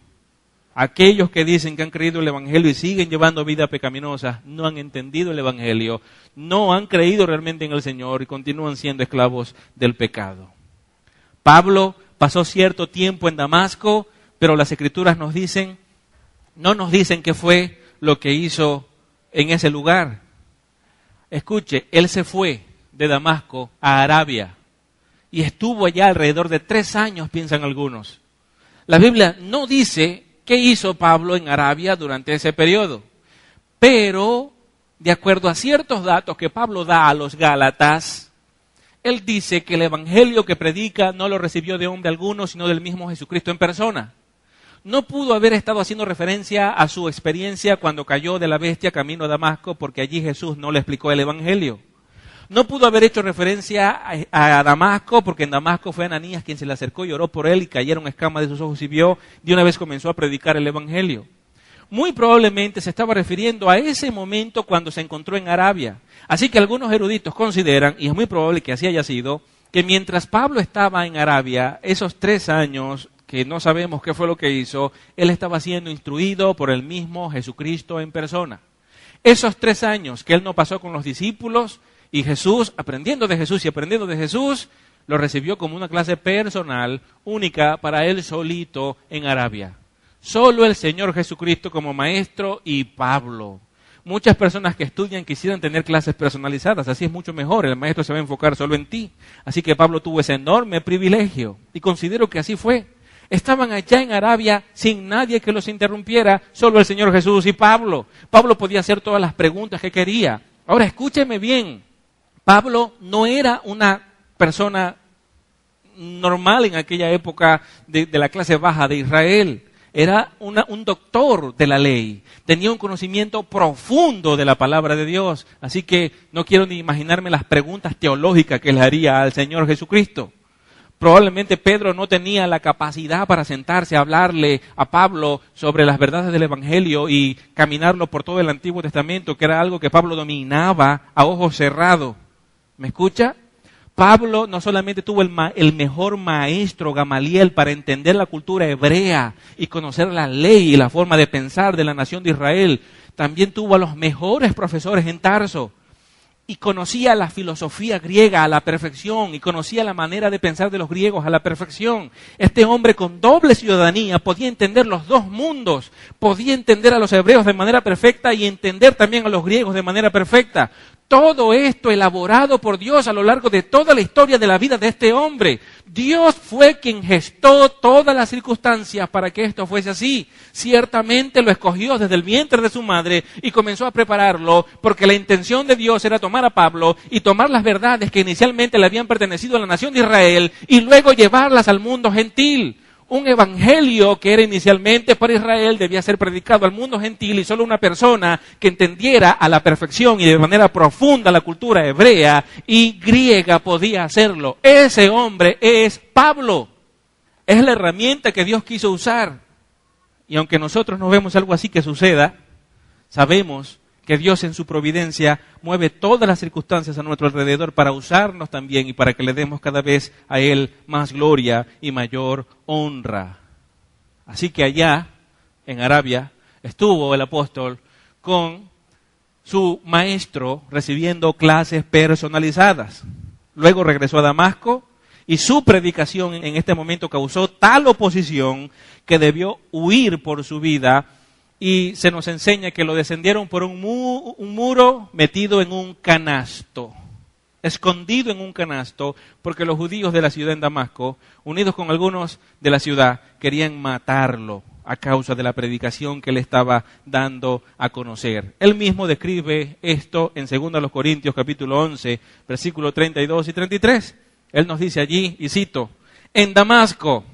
Aquellos que dicen que han creído el Evangelio y siguen llevando vida pecaminosa, no han entendido el Evangelio, no han creído realmente en el Señor y continúan siendo esclavos del pecado. Pablo pasó cierto tiempo en Damasco, pero las Escrituras nos dicen, no nos dicen qué fue lo que hizo en ese lugar. Escuche, él se fue de Damasco a Arabia y estuvo allá alrededor de 3 años, piensan algunos. La Biblia no dice qué hizo Pablo en Arabia durante ese periodo, pero de acuerdo a ciertos datos que Pablo da a los Gálatas, él dice que el evangelio que predica no lo recibió de hombre alguno, sino del mismo Jesucristo en persona. No pudo haber estado haciendo referencia a su experiencia cuando cayó de la bestia camino a Damasco, porque allí Jesús no le explicó el evangelio. No pudo haber hecho referencia a Damasco, porque en Damasco fue Ananías quien se le acercó y oró por él y cayeron escamas de sus ojos y vio, de una vez comenzó a predicar el evangelio. Muy probablemente se estaba refiriendo a ese momento cuando se encontró en Arabia. Así que algunos eruditos consideran, y es muy probable que así haya sido, que mientras Pablo estaba en Arabia, esos 3 años, que no sabemos qué fue lo que hizo, él estaba siendo instruido por el mismo Jesucristo en persona. Esos 3 años que él no pasó con los discípulos, y Jesús, aprendiendo de Jesús y aprendiendo de Jesús, lo recibió como una clase personal, única, para él solito en Arabia. Solo el Señor Jesucristo como maestro y Pablo. Muchas personas que estudian quisieran tener clases personalizadas, así es mucho mejor, el maestro se va a enfocar solo en ti. Así que Pablo tuvo ese enorme privilegio y considero que así fue. Estaban allá en Arabia sin nadie que los interrumpiera, solo el Señor Jesús y Pablo. Pablo podía hacer todas las preguntas que quería. Ahora escúcheme bien, Pablo no era una persona normal en aquella época de la clase baja de Israel. Era un doctor de la ley, tenía un conocimiento profundo de la palabra de Dios. Así que no quiero ni imaginarme las preguntas teológicas que le haría al Señor Jesucristo. Probablemente Pedro no tenía la capacidad para sentarse a hablarle a Pablo sobre las verdades del Evangelio y caminarlo por todo el Antiguo Testamento, que era algo que Pablo dominaba a ojos cerrados. ¿Me escucha? Pablo no solamente tuvo el mejor maestro, Gamaliel, para entender la cultura hebrea y conocer la ley y la forma de pensar de la nación de Israel, también tuvo a los mejores profesores en Tarso y conocía la filosofía griega a la perfección y conocía la manera de pensar de los griegos a la perfección. Este hombre con doble ciudadanía podía entender los dos mundos, podía entender a los hebreos de manera perfecta y entender también a los griegos de manera perfecta. Todo esto elaborado por Dios a lo largo de toda la historia de la vida de este hombre. Dios fue quien gestó todas las circunstancias para que esto fuese así. Ciertamente lo escogió desde el vientre de su madre y comenzó a prepararlo porque la intención de Dios era tomar a Pablo y tomar las verdades que inicialmente le habían pertenecido a la nación de Israel y luego llevarlas al mundo gentil. Un evangelio que era inicialmente para Israel debía ser predicado al mundo gentil y solo una persona que entendiera a la perfección y de manera profunda la cultura hebrea y griega podía hacerlo. Ese hombre es Pablo. Es la herramienta que Dios quiso usar. Y aunque nosotros no vemos algo así que suceda, sabemos que Dios en su providencia mueve todas las circunstancias a nuestro alrededor para usarnos también y para que le demos cada vez a Él más gloria y mayor honra. Así que allá, en Arabia, estuvo el apóstol con su maestro recibiendo clases personalizadas. Luego regresó a Damasco y su predicación en este momento causó tal oposición que debió huir por su vida. Y se nos enseña que lo descendieron por un muro metido en un canasto, escondido en un canasto, porque los judíos de la ciudad de Damasco, unidos con algunos de la ciudad, querían matarlo a causa de la predicación que le estaba dando a conocer. Él mismo describe esto en 2 Corintios capítulo 11, versículos 32 y 33. Él nos dice allí, y cito, en Damasco,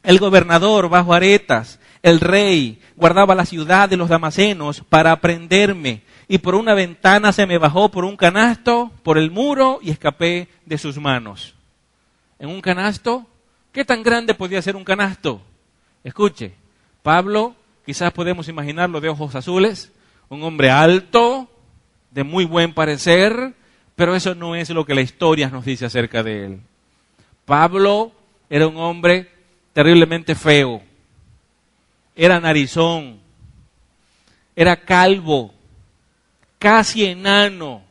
el gobernador bajo aretas, el rey, guardaba la ciudad de los damasenos para prenderme, y por una ventana se me bajó por un canasto, por el muro, y escapé de sus manos. ¿En un canasto? ¿Qué tan grande podía ser un canasto? Escuche, Pablo, quizás podemos imaginarlo de ojos azules, un hombre alto, de muy buen parecer, pero eso no es lo que la historia nos dice acerca de él. Pablo era un hombre terriblemente feo. Era narizón, era calvo, casi enano.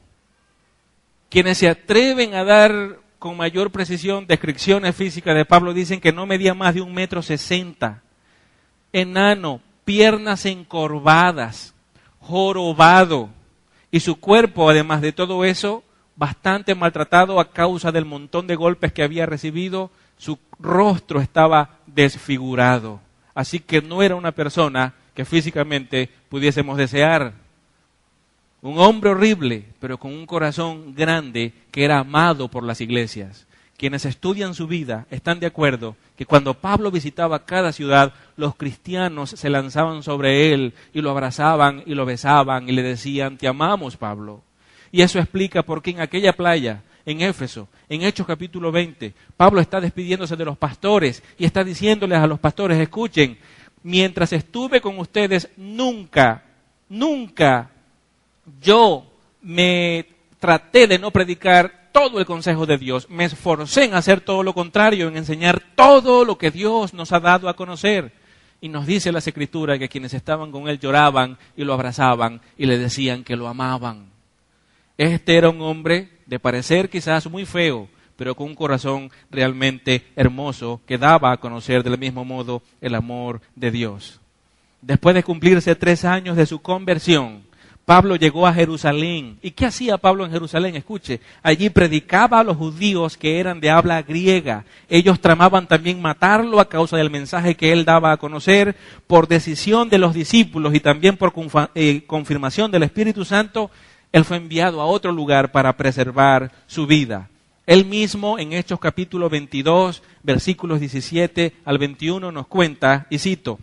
Quienes se atreven a dar con mayor precisión descripciones físicas de Pablo dicen que no medía más de 1,60 m. Enano, piernas encorvadas, jorobado, y su cuerpo, además de todo eso, bastante maltratado a causa del montón de golpes que había recibido. Su rostro estaba desfigurado. Así que no era una persona que físicamente pudiésemos desear. Un hombre horrible, pero con un corazón grande que era amado por las iglesias. Quienes estudian su vida están de acuerdo que cuando Pablo visitaba cada ciudad, los cristianos se lanzaban sobre él y lo abrazaban y lo besaban y le decían, te amamos, Pablo. Y eso explica por qué en aquella playa, en Éfeso, en Hechos capítulo 20, Pablo está despidiéndose de los pastores y está diciéndoles a los pastores, escuchen, mientras estuve con ustedes, nunca yo me traté de no predicar todo el consejo de Dios. Me esforcé en hacer todo lo contrario, en enseñar todo lo que Dios nos ha dado a conocer. Y nos dice las Escrituras que quienes estaban con él lloraban y lo abrazaban y le decían que lo amaban. Este era un hombre de parecer quizás muy feo, pero con un corazón realmente hermoso que daba a conocer del mismo modo el amor de Dios. Después de cumplirse 3 años de su conversión, Pablo llegó a Jerusalén. ¿Y qué hacía Pablo en Jerusalén? Escuche, allí predicaba a los judíos que eran de habla griega. Ellos tramaban también matarlo a causa del mensaje que él daba a conocer. Por decisión de los discípulos y también por confirmación del Espíritu Santo, él fue enviado a otro lugar para preservar su vida. Él mismo en Hechos capítulo 22, versículos 17 al 21 nos cuenta, y cito,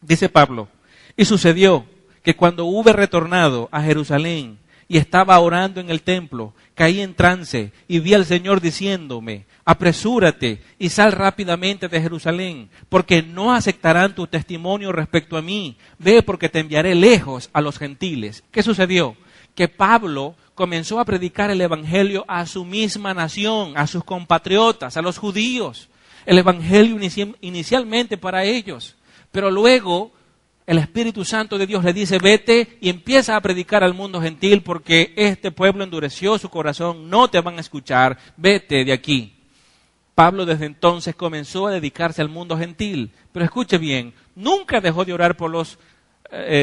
dice Pablo, y sucedió que cuando hube retornado a Jerusalén y estaba orando en el templo, caí en trance y vi al Señor diciéndome, apresúrate y sal rápidamente de Jerusalén, porque no aceptarán tu testimonio respecto a mí. Ve, porque te enviaré lejos a los gentiles. ¿Qué sucedió? Que Pablo comenzó a predicar el evangelio a su misma nación, a sus compatriotas, a los judíos. El evangelio inicialmente para ellos, pero luego el Espíritu Santo de Dios le dice, vete y empieza a predicar al mundo gentil porque este pueblo endureció su corazón, no te van a escuchar, vete de aquí. Pablo desde entonces comenzó a dedicarse al mundo gentil, pero escuche bien, nunca dejó de orar por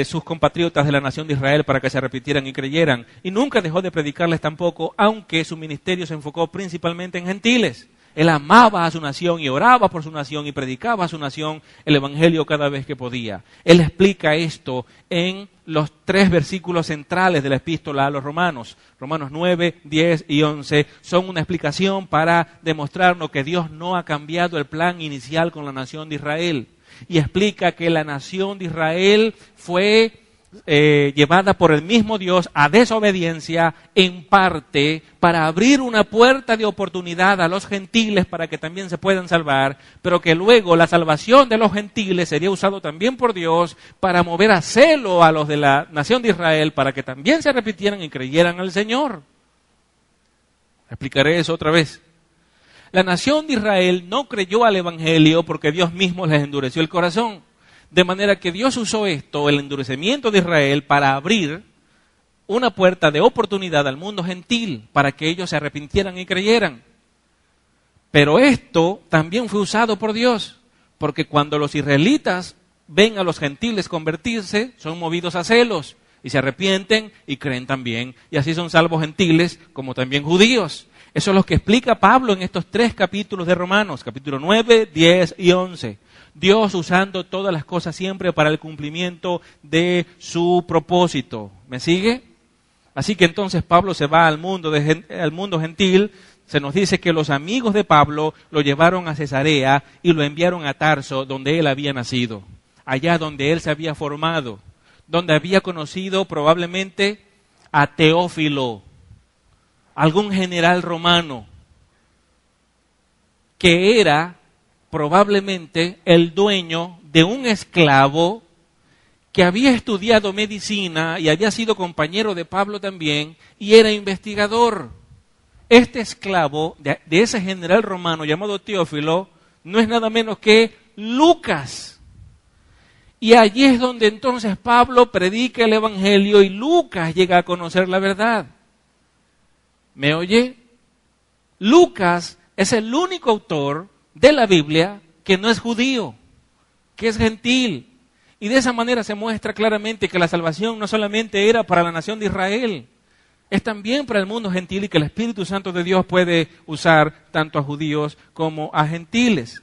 sus compatriotas de la nación de Israel para que se arrepintieran y creyeran, y nunca dejó de predicarles tampoco, aunque su ministerio se enfocó principalmente en gentiles. Él amaba a su nación y oraba por su nación y predicaba a su nación el evangelio cada vez que podía. Él explica esto en los 3 versículos centrales de la epístola a los Romanos. Romanos 9, 10 y 11 son una explicación para demostrarnos que Dios no ha cambiado el plan inicial con la nación de Israel. Y explica que la nación de Israel fue llevada por el mismo Dios a desobediencia en parte para abrir una puerta de oportunidad a los gentiles para que también se puedan salvar, pero que luego la salvación de los gentiles sería usado también por Dios para mover a celo a los de la nación de Israel para que también se arrepintieran y creyeran al Señor. Explicaré eso otra vez. La nación de Israel no creyó al evangelio porque Dios mismo les endureció el corazón. De manera que Dios usó esto, el endurecimiento de Israel, para abrir una puerta de oportunidad al mundo gentil, para que ellos se arrepintieran y creyeran. Pero esto también fue usado por Dios, porque cuando los israelitas ven a los gentiles convertirse, son movidos a celos, y se arrepienten y creen también. Y así son salvos gentiles como también judíos. Eso es lo que explica Pablo en estos 3 capítulos de Romanos, capítulo 9, 10 y 11. Dios usando todas las cosas siempre para el cumplimiento de su propósito. ¿Me sigue? Así que entonces Pablo se va al mundo gentil. Se nos dice que los amigos de Pablo lo llevaron a Cesarea y lo enviaron a Tarso, donde él había nacido, allá donde él se había formado, donde había conocido probablemente a Teófilo, algún general romano, que era probablemente el dueño de un esclavo que había estudiado medicina y había sido compañero de Pablo también y era investigador. Este esclavo de ese general romano llamado Teófilo no es nada menos que Lucas. Y allí es donde entonces Pablo predica el evangelio y Lucas llega a conocer la verdad. ¿Me oye? Lucas es el único autor de la Biblia que no es judío, que es gentil. Y de esa manera se muestra claramente que la salvación no solamente era para la nación de Israel, es también para el mundo gentil y que el Espíritu Santo de Dios puede usar tanto a judíos como a gentiles.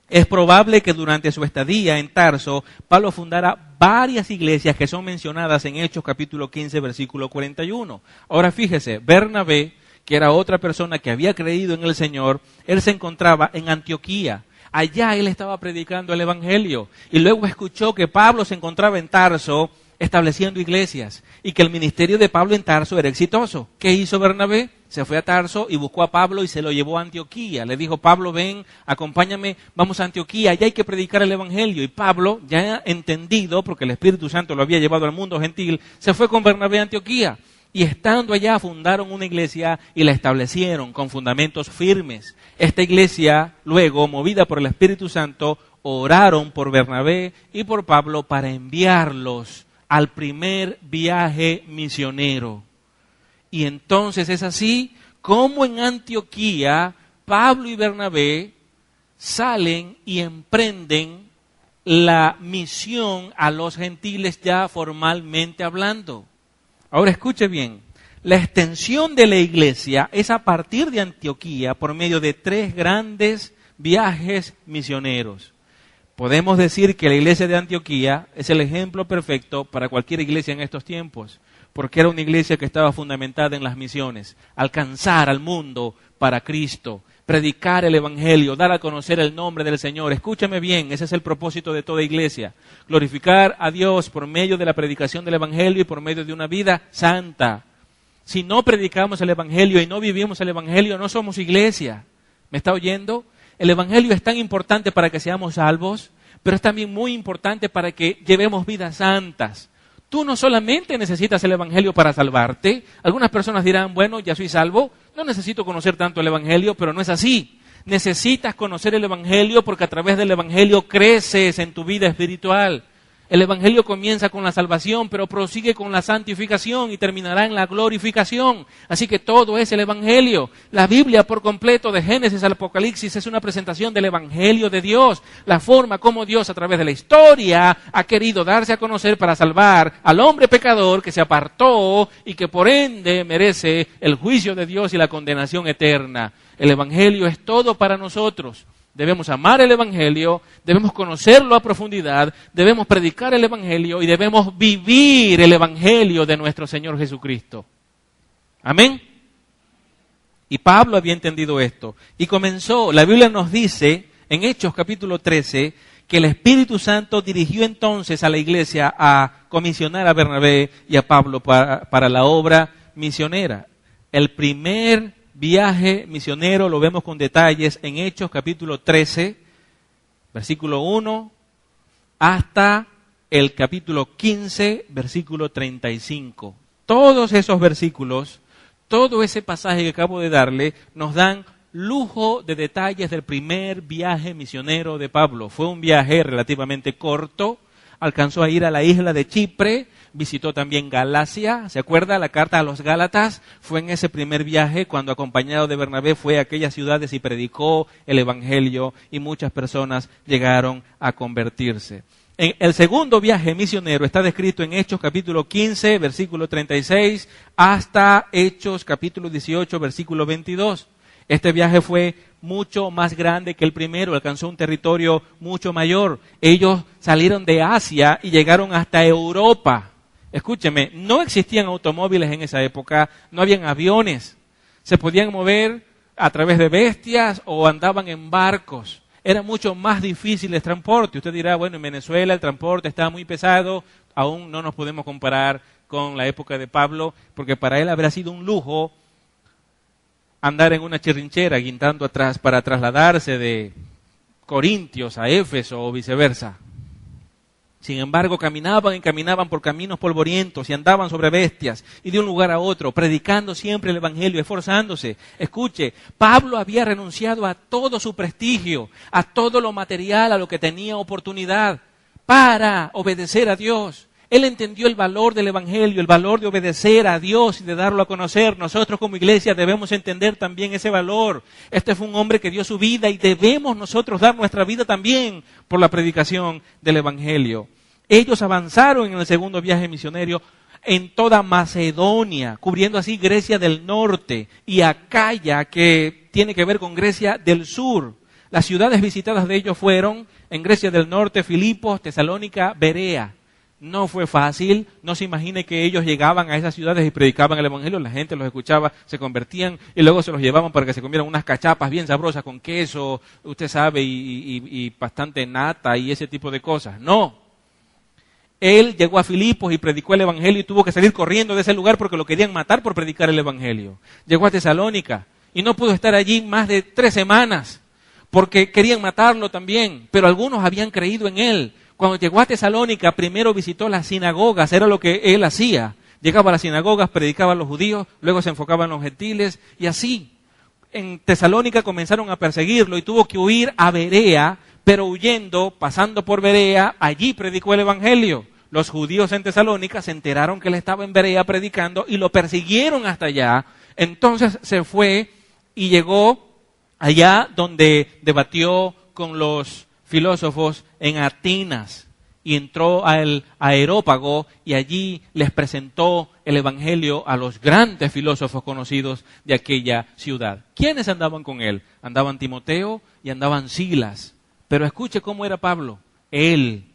Es probable que durante su estadía en Tarso, Pablo fundara varias iglesias que son mencionadas en Hechos capítulo 15, versículo 41. Ahora fíjese, Bernabé, que era otra persona que había creído en el Señor, él se encontraba en Antioquía. Allá él estaba predicando el evangelio y luego escuchó que Pablo se encontraba en Tarso estableciendo iglesias y que el ministerio de Pablo en Tarso era exitoso. ¿Qué hizo Bernabé? Se fue a Tarso y buscó a Pablo y se lo llevó a Antioquía. Le dijo, Pablo, ven, acompáñame, vamos a Antioquía, allá hay que predicar el evangelio. Y Pablo, ya entendido, porque el Espíritu Santo lo había llevado al mundo gentil, se fue con Bernabé a Antioquía. Y estando allá fundaron una iglesia y la establecieron con fundamentos firmes. Esta iglesia, luego, movida por el Espíritu Santo, oraron por Bernabé y por Pablo para enviarlos al primer viaje misionero. Y entonces es así como en Antioquía, Pablo y Bernabé salen y emprenden la misión a los gentiles ya formalmente hablando. Ahora escuche bien, la extensión de la iglesia es a partir de Antioquía por medio de 3 grandes viajes misioneros. Podemos decir que la iglesia de Antioquía es el ejemplo perfecto para cualquier iglesia en estos tiempos, porque era una iglesia que estaba fundamentada en las misiones, alcanzar al mundo para Cristo, predicar el evangelio, dar a conocer el nombre del Señor. Escúchame bien, ese es el propósito de toda iglesia, glorificar a Dios por medio de la predicación del evangelio y por medio de una vida santa. Si no predicamos el evangelio y no vivimos el evangelio, no somos iglesia. ¿Me está oyendo? El evangelio es tan importante para que seamos salvos, pero es también muy importante para que llevemos vidas santas. Tú no solamente necesitas el evangelio para salvarte. Algunas personas dirán, bueno, ya soy salvo, no necesito conocer tanto el evangelio, pero no es así. Necesitas conocer el evangelio porque a través del evangelio creces en tu vida espiritual. El evangelio comienza con la salvación, pero prosigue con la santificación y terminará en la glorificación. Así que todo es el evangelio. La Biblia por completo, de Génesis al Apocalipsis, es una presentación del evangelio de Dios. La forma como Dios a través de la historia ha querido darse a conocer para salvar al hombre pecador que se apartó y que por ende merece el juicio de Dios y la condenación eterna. El Evangelio es todo para nosotros. Debemos amar el Evangelio, debemos conocerlo a profundidad, debemos predicar el Evangelio y debemos vivir el Evangelio de nuestro Señor Jesucristo. Amén. Y Pablo había entendido esto. Y comenzó, la Biblia nos dice, en Hechos capítulo 13, que el Espíritu Santo dirigió entonces a la iglesia a comisionar a Bernabé y a Pablo para la obra misionera. El primer viaje misionero lo vemos con detalles en Hechos capítulo 13, versículo 1, hasta el capítulo 15, versículo 35. Todos esos versículos, todo ese pasaje que acabo de darle, nos dan lujo de detalles del primer viaje misionero de Pablo. Fue un viaje relativamente corto, alcanzó a ir a la isla de Chipre, visitó también Galacia, ¿se acuerda? La carta a los Gálatas fue en ese primer viaje cuando acompañado de Bernabé fue a aquellas ciudades y predicó el Evangelio y muchas personas llegaron a convertirse. El segundo viaje misionero está descrito en Hechos capítulo 15, versículo 36, hasta Hechos capítulo 18, versículo 22. Este viaje fue mucho más grande que el primero, alcanzó un territorio mucho mayor. Ellos salieron de Asia y llegaron hasta Europa. Escúcheme, no existían automóviles en esa época, no habían aviones. Se podían mover a través de bestias o andaban en barcos. Era mucho más difícil el transporte. Usted dirá, bueno, en Venezuela el transporte está muy pesado, aún no nos podemos comparar con la época de Pablo, porque para él habrá sido un lujo andar en una chirrinchera guindando atrás para trasladarse de Corintios a Éfeso o viceversa. Sin embargo, caminaban por caminos polvorientos y andaban sobre bestias y de un lugar a otro, predicando siempre el Evangelio, esforzándose. Escuche, Pablo había renunciado a todo su prestigio, a todo lo material, a lo que tenía oportunidad, para obedecer a Dios. Él entendió el valor del Evangelio, el valor de obedecer a Dios y de darlo a conocer. Nosotros como iglesia debemos entender también ese valor. Este fue un hombre que dio su vida y debemos nosotros dar nuestra vida también por la predicación del Evangelio. Ellos avanzaron en el segundo viaje misionero en toda Macedonia, cubriendo así Grecia del norte y Acaya, que tiene que ver con Grecia del sur. Las ciudades visitadas de ellos fueron en Grecia del norte, Filipos, Tesalónica, Berea. No fue fácil, no se imagine que ellos llegaban a esas ciudades y predicaban el Evangelio, la gente los escuchaba, se convertían y luego se los llevaban para que se comieran unas cachapas bien sabrosas con queso, usted sabe, y bastante nata y ese tipo de cosas. No. Él llegó a Filipos y predicó el Evangelio y tuvo que salir corriendo de ese lugar porque lo querían matar por predicar el Evangelio. Llegó a Tesalónica y no pudo estar allí más de 3 semanas porque querían matarlo también, pero algunos habían creído en él. Cuando llegó a Tesalónica, primero visitó las sinagogas, era lo que él hacía. Llegaba a las sinagogas, predicaba a los judíos, luego se enfocaba en los gentiles y así. En Tesalónica comenzaron a perseguirlo y tuvo que huir a Berea, pero huyendo, pasando por Berea, allí predicó el Evangelio. Los judíos en Tesalónica se enteraron que él estaba en Berea predicando y lo persiguieron hasta allá. Entonces se fue y llegó allá donde debatió con los filósofos en Atenas y entró al Areópago y allí les presentó el Evangelio a los grandes filósofos conocidos de aquella ciudad. ¿Quiénes andaban con él? Andaban Timoteo y andaban Silas. Pero escuche cómo era Pablo. Él,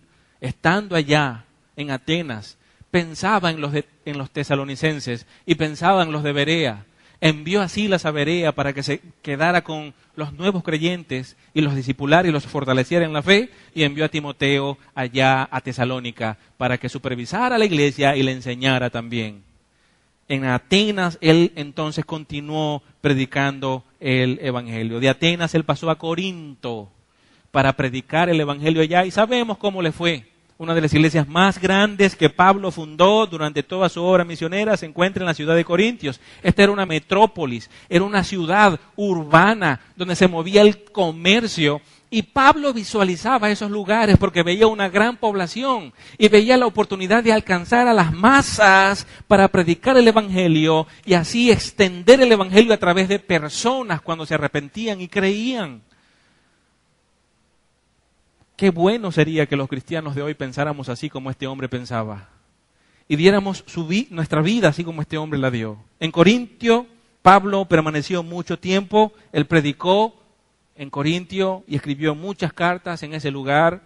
estando allá en Atenas, pensaba en los tesalonicenses y pensaba en los de Berea. Envió a Silas a Berea para que se quedara con los nuevos creyentes y los discipulara y los fortaleciera en la fe, y envió a Timoteo allá a Tesalónica para que supervisara la iglesia y le enseñara también. En Atenas él entonces continuó predicando el Evangelio. De Atenas él pasó a Corinto para predicar el Evangelio allá y sabemos cómo le fue. Una de las iglesias más grandes que Pablo fundó durante toda su obra misionera se encuentra en la ciudad de Corintios. Esta era una metrópolis, era una ciudad urbana donde se movía el comercio. Y Pablo visualizaba esos lugares porque veía una gran población y veía la oportunidad de alcanzar a las masas para predicar el Evangelio y así extender el Evangelio a través de personas cuando se arrepentían y creían. Qué bueno sería que los cristianos de hoy pensáramos así como este hombre pensaba y diéramos nuestra vida así como este hombre la dio. En Corintio Pablo permaneció mucho tiempo, él predicó en Corintio y escribió muchas cartas en ese lugar.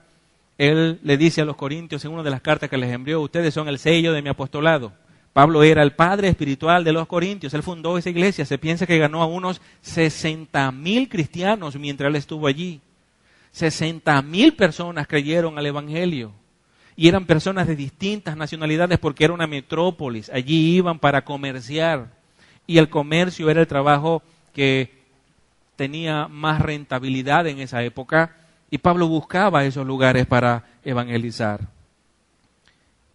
Él le dice a los corintios en una de las cartas que les envió: ustedes son el sello de mi apostolado. Pablo era el padre espiritual de los corintios, él fundó esa iglesia. Se piensa que ganó a unos 60,000 cristianos mientras él estuvo allí. 60,000 personas creyeron al evangelio. Y eran personas de distintas nacionalidades porque era una metrópolis. Allí iban para comerciar. Y el comercio era el trabajo que tenía más rentabilidad en esa época. Y Pablo buscaba esos lugares para evangelizar.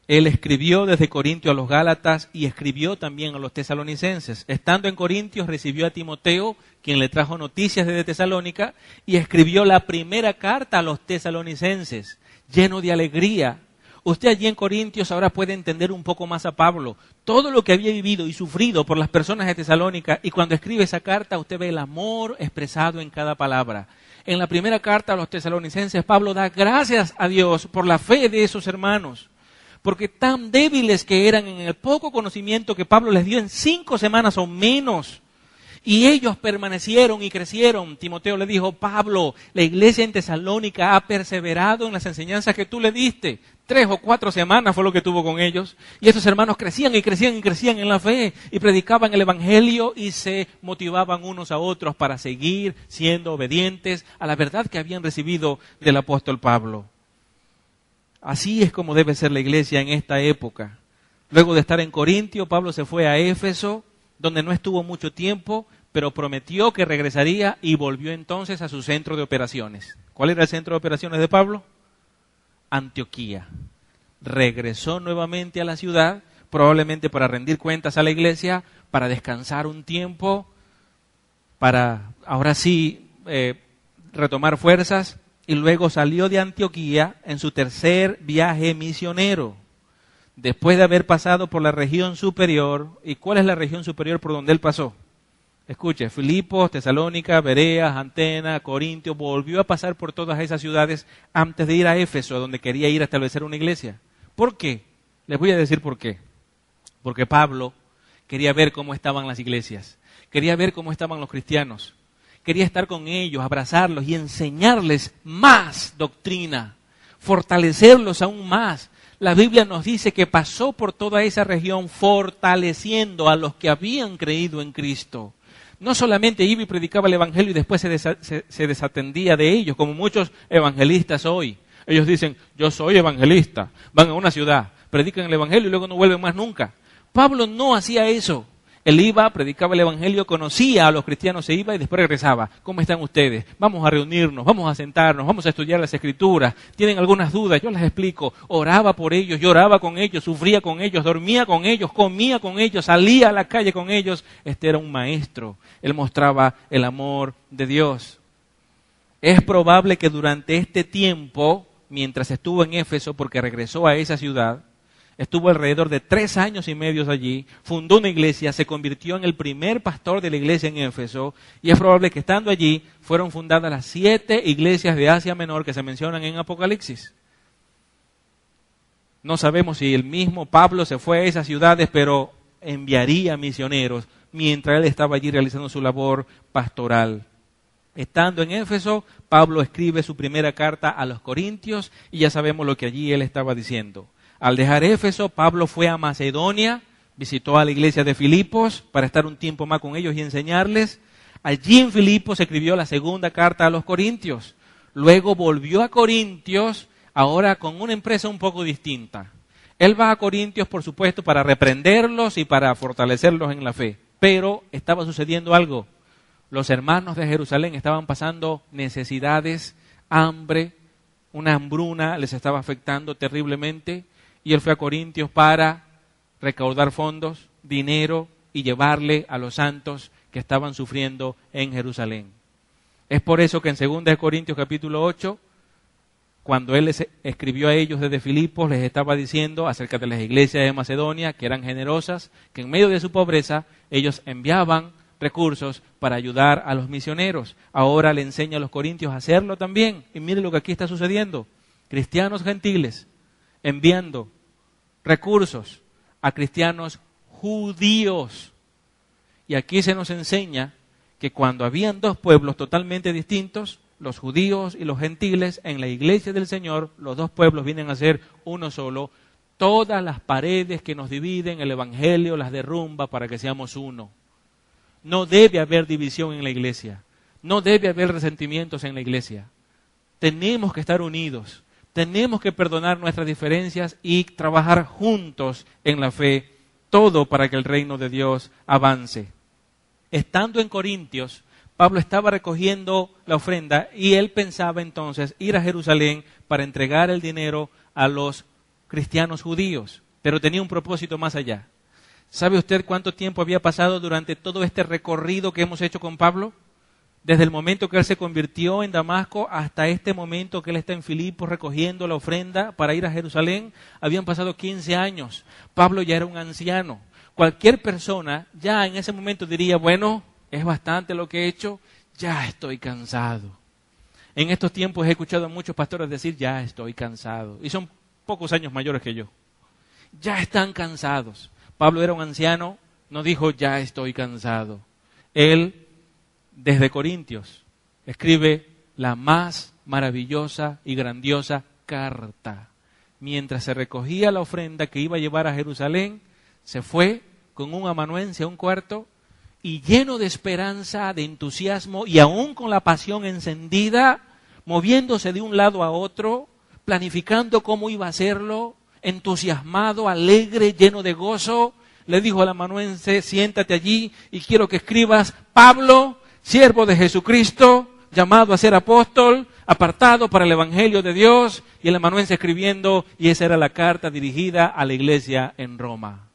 Él escribió desde Corintio a los Gálatas y escribió también a los tesalonicenses. Estando en Corintios recibió a Timoteo, quien le trajo noticias desde Tesalónica, y escribió la primera carta a los tesalonicenses, lleno de alegría. Usted allí en Corintios ahora puede entender un poco más a Pablo, todo lo que había vivido y sufrido por las personas de Tesalónica, y cuando escribe esa carta usted ve el amor expresado en cada palabra. En la primera carta a los tesalonicenses, Pablo da gracias a Dios por la fe de esos hermanos, porque tan débiles que eran en el poco conocimiento que Pablo les dio en 5 semanas o menos, y ellos permanecieron y crecieron. Timoteo le dijo: Pablo, la iglesia en Tesalónica ha perseverado en las enseñanzas que tú le diste. 3 o 4 semanas fue lo que tuvo con ellos, y esos hermanos crecían y crecían y crecían en la fe, y predicaban el evangelio y se motivaban unos a otros para seguir siendo obedientes a la verdad que habían recibido del apóstol Pablo. Así es como debe ser la iglesia en esta época. Luego de estar en Corintio, Pablo se fue a Éfeso, donde no estuvo mucho tiempo, pero prometió que regresaría y volvió entonces a su centro de operaciones. ¿Cuál era el centro de operaciones de Pablo? Antioquía. Regresó nuevamente a la ciudad, probablemente para rendir cuentas a la iglesia, para descansar un tiempo, para ahora sí retomar fuerzas. Y luego salió de Antioquía en su tercer viaje misionero, después de haber pasado por la región superior. ¿Y cuál es la región superior por donde él pasó? Escuche: Filipos, Tesalónica, Berea, Antena, Corintio. Volvió a pasar por todas esas ciudades antes de ir a Éfeso, donde quería ir a establecer una iglesia. ¿Por qué? Les voy a decir por qué. Porque Pablo quería ver cómo estaban las iglesias, quería ver cómo estaban los cristianos. Quería estar con ellos, abrazarlos y enseñarles más doctrina, fortalecerlos aún más. La Biblia nos dice que pasó por toda esa región fortaleciendo a los que habían creído en Cristo. No solamente iba y predicaba el evangelio y después se desatendía de ellos, como muchos evangelistas hoy. Ellos dicen: yo soy evangelista. Van a una ciudad, predican el evangelio y luego no vuelven más nunca. Pablo no hacía eso. Él iba, predicaba el evangelio, conocía a los cristianos, se iba y después regresaba. ¿Cómo están ustedes? Vamos a reunirnos, vamos a sentarnos, vamos a estudiar las escrituras. ¿Tienen algunas dudas? Yo las explico. Oraba por ellos, lloraba con ellos, sufría con ellos, dormía con ellos, comía con ellos, salía a la calle con ellos. Este era un maestro. Él mostraba el amor de Dios. Es probable que durante este tiempo, mientras estuvo en Éfeso, porque regresó a esa ciudad, estuvo alrededor de 3 años y medio allí, fundó una iglesia, se convirtió en el primer pastor de la iglesia en Éfeso, y es probable que estando allí fueron fundadas las 7 iglesias de Asia Menor que se mencionan en Apocalipsis. No sabemos si el mismo Pablo se fue a esas ciudades, pero enviaría misioneros mientras él estaba allí realizando su labor pastoral. Estando en Éfeso, Pablo escribe su primera carta a los Corintios, y ya sabemos lo que allí él estaba diciendo. Al dejar Éfeso, Pablo fue a Macedonia, visitó a la iglesia de Filipos para estar un tiempo más con ellos y enseñarles. Allí en Filipos escribió la segunda carta a los Corintios. Luego volvió a Corintios, ahora con una empresa un poco distinta. Él va a Corintios, por supuesto, para reprenderlos y para fortalecerlos en la fe. Pero estaba sucediendo algo. Los hermanos de Jerusalén estaban pasando necesidades, hambre, una hambruna les estaba afectando terriblemente. Y él fue a Corintios para recaudar fondos, dinero y llevarle a los santos que estaban sufriendo en Jerusalén. Es por eso que en 2 Corintios capítulo 8, cuando él les escribió a ellos desde Filipos, les estaba diciendo acerca de las iglesias de Macedonia, que eran generosas, que en medio de su pobreza ellos enviaban recursos para ayudar a los misioneros. Ahora le enseña a los corintios a hacerlo también. Y mire lo que aquí está sucediendo. Cristianos gentiles enviando recursos a cristianos judíos. Y aquí se nos enseña que cuando habían dos pueblos totalmente distintos, los judíos y los gentiles, en la iglesia del Señor, los dos pueblos vienen a ser uno solo. Todas las paredes que nos dividen, el Evangelio las derrumba para que seamos uno. No debe haber división en la iglesia. No debe haber resentimientos en la iglesia. Tenemos que estar unidos. Tenemos que perdonar nuestras diferencias y trabajar juntos en la fe. Todo para que el reino de Dios avance. Estando en Corintios, Pablo estaba recogiendo la ofrenda y él pensaba entonces ir a Jerusalén para entregar el dinero a los cristianos judíos, pero tenía un propósito más allá. ¿Sabe usted cuánto tiempo había pasado durante todo este recorrido que hemos hecho con Pablo? Desde el momento que él se convirtió en Damasco hasta este momento que él está en Filipos recogiendo la ofrenda para ir a Jerusalén, habían pasado 15 años. Pablo ya era un anciano. Cualquier persona ya en ese momento diría, bueno, es bastante lo que he hecho, ya estoy cansado. En estos tiempos he escuchado a muchos pastores decir, ya estoy cansado. Y son pocos años mayores que yo. Ya están cansados. Pablo era un anciano, no dijo, ya estoy cansado. Él, desde Corintios, escribe la más maravillosa y grandiosa carta. Mientras se recogía la ofrenda que iba a llevar a Jerusalén, se fue con un amanuense a un cuarto y lleno de esperanza, de entusiasmo y aún con la pasión encendida, moviéndose de un lado a otro, planificando cómo iba a hacerlo, entusiasmado, alegre, lleno de gozo, le dijo al amanuense, siéntate allí y quiero que escribas, Pablo, siervo de Jesucristo, llamado a ser apóstol, apartado para el Evangelio de Dios, y el amanuense escribiendo, y esa era la carta dirigida a la iglesia en Roma.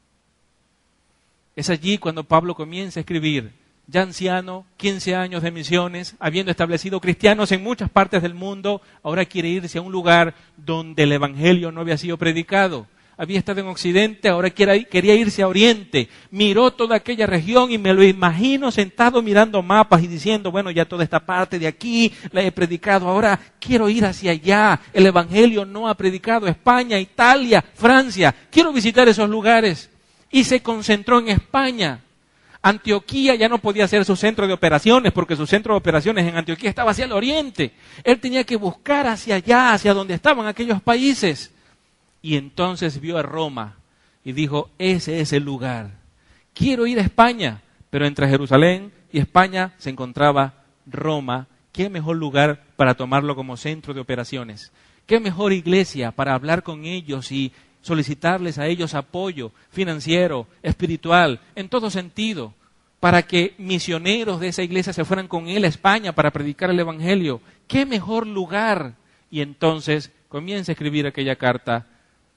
Es allí cuando Pablo comienza a escribir, ya anciano, 15 años de misiones, habiendo establecido cristianos en muchas partes del mundo, ahora quiere irse a un lugar donde el Evangelio no había sido predicado. Había estado en Occidente, ahora quería irse a Oriente. Miró toda aquella región y me lo imagino sentado mirando mapas y diciendo, bueno, ya toda esta parte de aquí la he predicado, ahora quiero ir hacia allá. El Evangelio no ha predicado España, Italia, Francia. Quiero visitar esos lugares. Y se concentró en España. Antioquía ya no podía ser su centro de operaciones porque su centro de operaciones en Antioquía estaba hacia el oriente. Él tenía que buscar hacia allá, hacia donde estaban aquellos países. Y entonces vio a Roma y dijo, ese es el lugar. Quiero ir a España, pero entre Jerusalén y España se encontraba Roma. ¿Qué mejor lugar para tomarlo como centro de operaciones? ¿Qué mejor iglesia para hablar con ellos y solicitarles a ellos apoyo financiero, espiritual, en todo sentido, para que misioneros de esa iglesia se fueran con él a España para predicar el Evangelio? ¿Qué mejor lugar? Y entonces comienza a escribir aquella carta,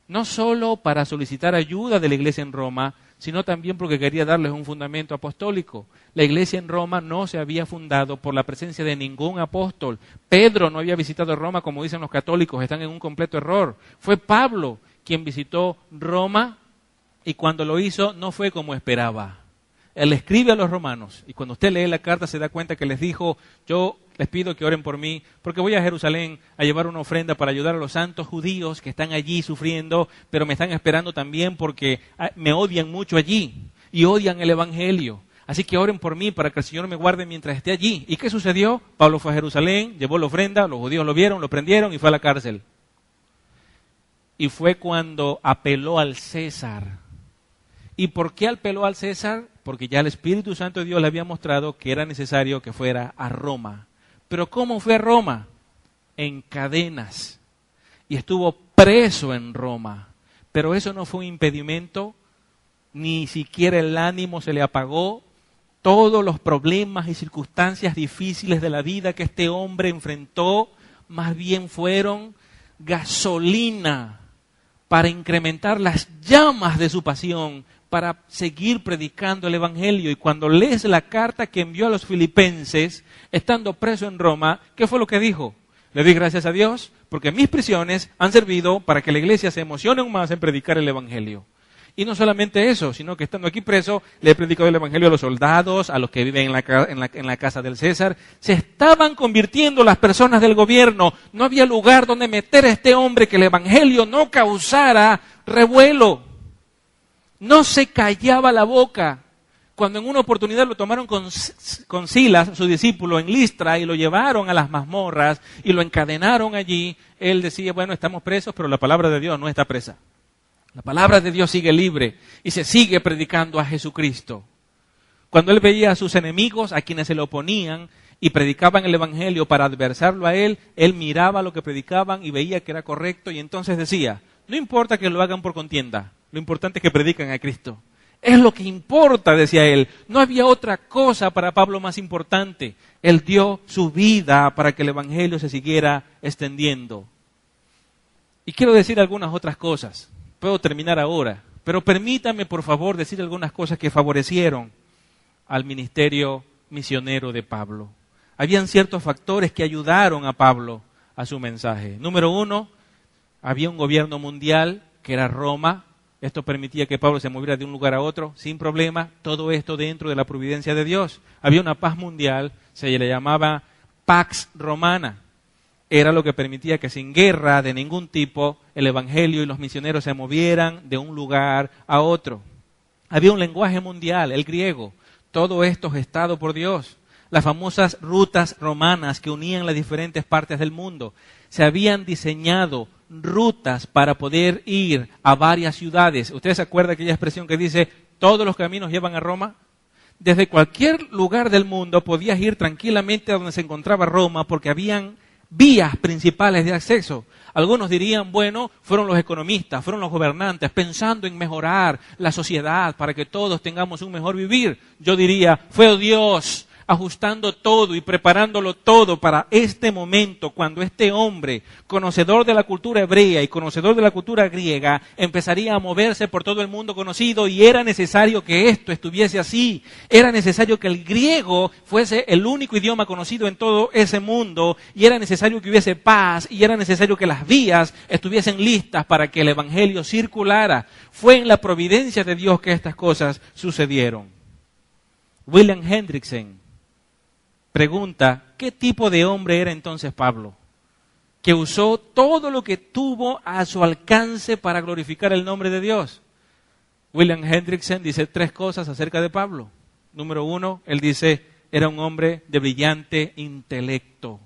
no solo para solicitar ayuda de la iglesia en Roma, sino también porque quería darles un fundamento apostólico. La iglesia en Roma no se había fundado por la presencia de ningún apóstol. Pedro no había visitado Roma, como dicen los católicos, están en un completo error. Fue Pablo quien visitó Roma y cuando lo hizo no fue como esperaba. Él escribe a los romanos y cuando usted lee la carta se da cuenta que les dijo, yo les pido que oren por mí porque voy a Jerusalén a llevar una ofrenda para ayudar a los santos judíos que están allí sufriendo, pero me están esperando también porque me odian mucho allí y odian el Evangelio. Así que oren por mí para que el Señor me guarde mientras esté allí. ¿Y qué sucedió? Pablo fue a Jerusalén, llevó la ofrenda, los judíos lo vieron, lo prendieron y fue a la cárcel. Y fue cuando apeló al César. ¿Y por qué apeló al César? Porque ya el Espíritu Santo de Dios le había mostrado que era necesario que fuera a Roma. ¿Pero cómo fue a Roma? En cadenas. Y estuvo preso en Roma. Pero eso no fue un impedimento, ni siquiera el ánimo se le apagó. Todos los problemas y circunstancias difíciles de la vida que este hombre enfrentó, más bien fueron gasolina para incrementar las llamas de su pasión, para seguir predicando el Evangelio. Y cuando lees la carta que envió a los filipenses, estando preso en Roma, ¿qué fue lo que dijo? Le di gracias a Dios porque mis prisiones han servido para que la iglesia se emocione aún más en predicar el Evangelio. Y no solamente eso, sino que estando aquí preso, le he predicado el Evangelio a los soldados, a los que viven en la casa del César. Se estaban convirtiendo las personas del gobierno. No había lugar donde meter a este hombre que el Evangelio no causara revuelo. No se callaba la boca. Cuando en una oportunidad lo tomaron con Silas, su discípulo, en Listra, y lo llevaron a las mazmorras y lo encadenaron allí, él decía, bueno, estamos presos, pero la palabra de Dios no está presa. La palabra de Dios sigue libre y se sigue predicando a Jesucristo. Cuando él veía a sus enemigos, a quienes se le oponían y predicaban el evangelio para adversarlo a él miraba lo que predicaban y veía que era correcto y entonces decía, no importa que lo hagan por contienda, lo importante es que predican a Cristo. Es lo que importa, decía él. No había otra cosa para Pablo más importante. Él dio su vida para que el evangelio se siguiera extendiendo. Y quiero decir algunas otras cosas. Puedo terminar ahora, pero permítame por favor decir algunas cosas que favorecieron al ministerio misionero de Pablo. Habían ciertos factores que ayudaron a Pablo a su mensaje. Número 1, había un gobierno mundial que era Roma. Esto permitía que Pablo se moviera de un lugar a otro sin problema. Todo esto dentro de la providencia de Dios. Había una paz mundial, se le llamaba Pax Romana. Era lo que permitía que sin guerra de ningún tipo el evangelio y los misioneros se movieran de un lugar a otro. Había un lenguaje mundial, el griego. Todo esto gestado por Dios. Las famosas rutas romanas que unían las diferentes partes del mundo. Se habían diseñado rutas para poder ir a varias ciudades. ¿Ustedes se acuerdan de aquella expresión que dice, todos los caminos llevan a Roma? Desde cualquier lugar del mundo podías ir tranquilamente a donde se encontraba Roma porque habían vías principales de acceso. Algunos dirían, bueno, fueron los economistas, fueron los gobernantes pensando en mejorar la sociedad para que todos tengamos un mejor vivir. Yo diría, fue Dios ajustando todo y preparándolo todo para este momento, cuando este hombre, conocedor de la cultura hebrea y conocedor de la cultura griega, empezaría a moverse por todo el mundo conocido, y era necesario que esto estuviese así. Era necesario que el griego fuese el único idioma conocido en todo ese mundo, y era necesario que hubiese paz, y era necesario que las vías estuviesen listas para que el evangelio circulara. Fue en la providencia de Dios que estas cosas sucedieron. William Hendrickson pregunta, ¿qué tipo de hombre era entonces Pablo? Que usó todo lo que tuvo a su alcance para glorificar el nombre de Dios. William Hendrickson dice 3 cosas acerca de Pablo. Número 1, él dice, era un hombre de brillante intelecto.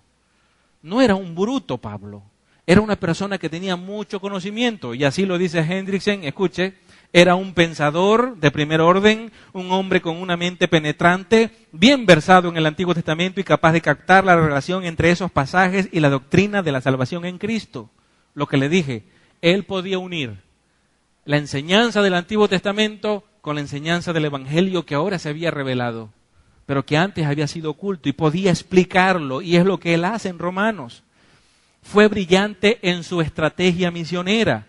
No era un bruto Pablo, era una persona que tenía mucho conocimiento, y así lo dice Hendrickson, escuche, era un pensador de primer orden, un hombre con una mente penetrante, bien versado en el Antiguo Testamento y capaz de captar la relación entre esos pasajes y la doctrina de la salvación en Cristo. Lo que le dije, él podía unir la enseñanza del Antiguo Testamento con la enseñanza del Evangelio que ahora se había revelado, pero que antes había sido oculto, y podía explicarlo, y es lo que él hace en Romanos. Fue brillante en su estrategia misionera.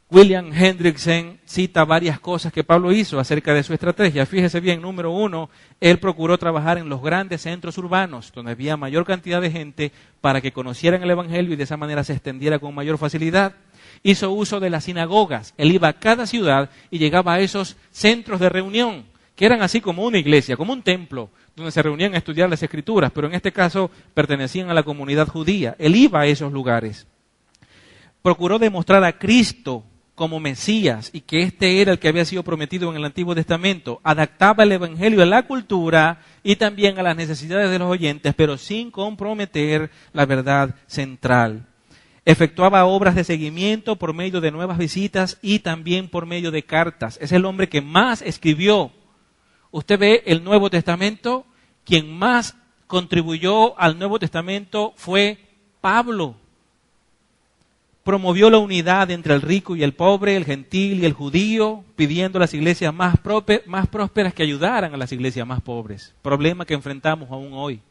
William Hendrickson cita varias cosas que Pablo hizo acerca de su estrategia. Fíjese bien, número 1, él procuró trabajar en los grandes centros urbanos, donde había mayor cantidad de gente, para que conocieran el Evangelio y de esa manera se extendiera con mayor facilidad. Hizo uso de las sinagogas. Él iba a cada ciudad y llegaba a esos centros de reunión, que eran así como una iglesia, como un templo, donde se reunían a estudiar las Escrituras, pero en este caso pertenecían a la comunidad judía. Él iba a esos lugares. Procuró demostrar a Cristo como Mesías, y que este era el que había sido prometido en el Antiguo Testamento. Adaptaba el Evangelio a la cultura y también a las necesidades de los oyentes, pero sin comprometer la verdad central. Efectuaba obras de seguimiento por medio de nuevas visitas y también por medio de cartas. Es el hombre que más escribió. Usted ve el Nuevo Testamento, quien más contribuyó al Nuevo Testamento fue Pablo. Promovió la unidad entre el rico y el pobre, el gentil y el judío, pidiendo a las iglesias más prósperas que ayudaran a las iglesias más pobres. Problema que enfrentamos aún hoy.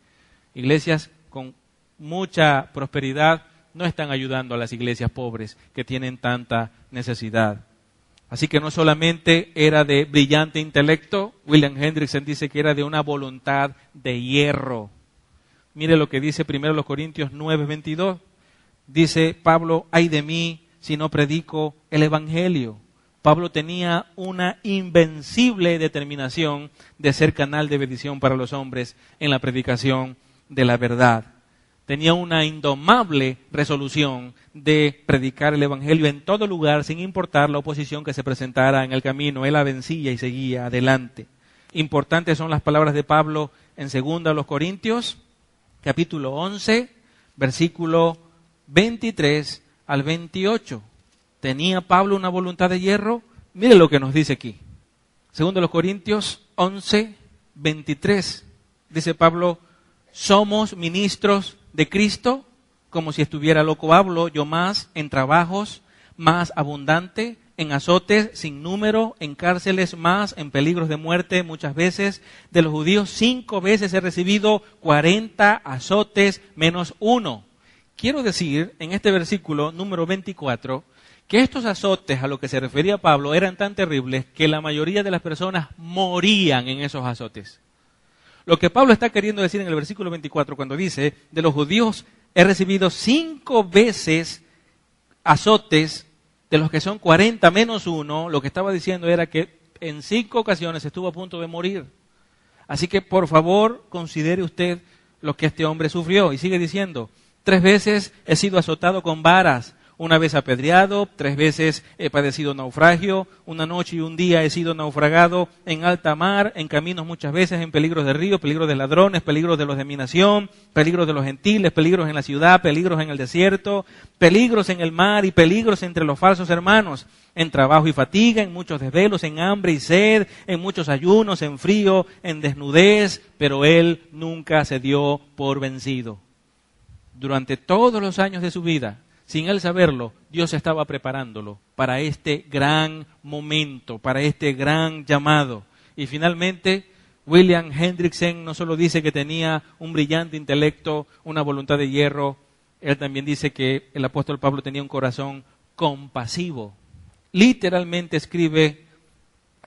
Iglesias con mucha prosperidad no están ayudando a las iglesias pobres que tienen tanta necesidad. Así que no solamente era de brillante intelecto, William Hendrickson dice que era de una voluntad de hierro. Mire lo que dice 1 Corintios 9:22. Dice Pablo, ay de mí si no predico el Evangelio. Pablo tenía una invencible determinación de ser canal de bendición para los hombres en la predicación de la verdad. Tenía una indomable resolución de predicar el Evangelio en todo lugar, sin importar la oposición que se presentara en el camino. Él la vencía y seguía adelante. importantes son las palabras de Pablo en 2 Corintios, capítulo 11, versículo 23 al 28. ¿Tenía Pablo una voluntad de hierro? Mire lo que nos dice aquí. 2 Corintios 11, 23. Dice Pablo, somos ministros de Cristo, como si estuviera loco hablo, yo más en trabajos, más abundante, en azotes sin número, en cárceles más, en peligros de muerte muchas veces. De los judíos 5 veces he recibido 40 azotes menos 1. Quiero decir, en este versículo número 24, que estos azotes a lo que se refería Pablo eran tan terribles que la mayoría de las personas morían en esos azotes. Lo que Pablo está queriendo decir en el versículo 24 cuando dice, de los judíos he recibido 5 veces azotes, de los que son 40 menos 1, lo que estaba diciendo era que en 5 ocasiones estuvo a punto de morir. Así que por favor considere usted lo que este hombre sufrió. Y sigue diciendo, 3 veces he sido azotado con varas, 1 vez apedreado, 3 veces he padecido naufragio, 1 noche y 1 día he sido naufragado en alta mar, en caminos muchas veces, en peligros de río, peligros de ladrones, peligros de los de mi nación, peligros de los gentiles, peligros en la ciudad, peligros en el desierto, peligros en el mar y peligros entre los falsos hermanos, en trabajo y fatiga, en muchos desvelos, en hambre y sed, en muchos ayunos, en frío, en desnudez, pero él nunca se dio por vencido. Durante todos los años de su vida, sin él saberlo, Dios estaba preparándolo para este gran momento, para este gran llamado. Y finalmente, William Hendrickson no solo dice que tenía un brillante intelecto, una voluntad de hierro, él también dice que el apóstol Pablo tenía un corazón compasivo. Literalmente escribe,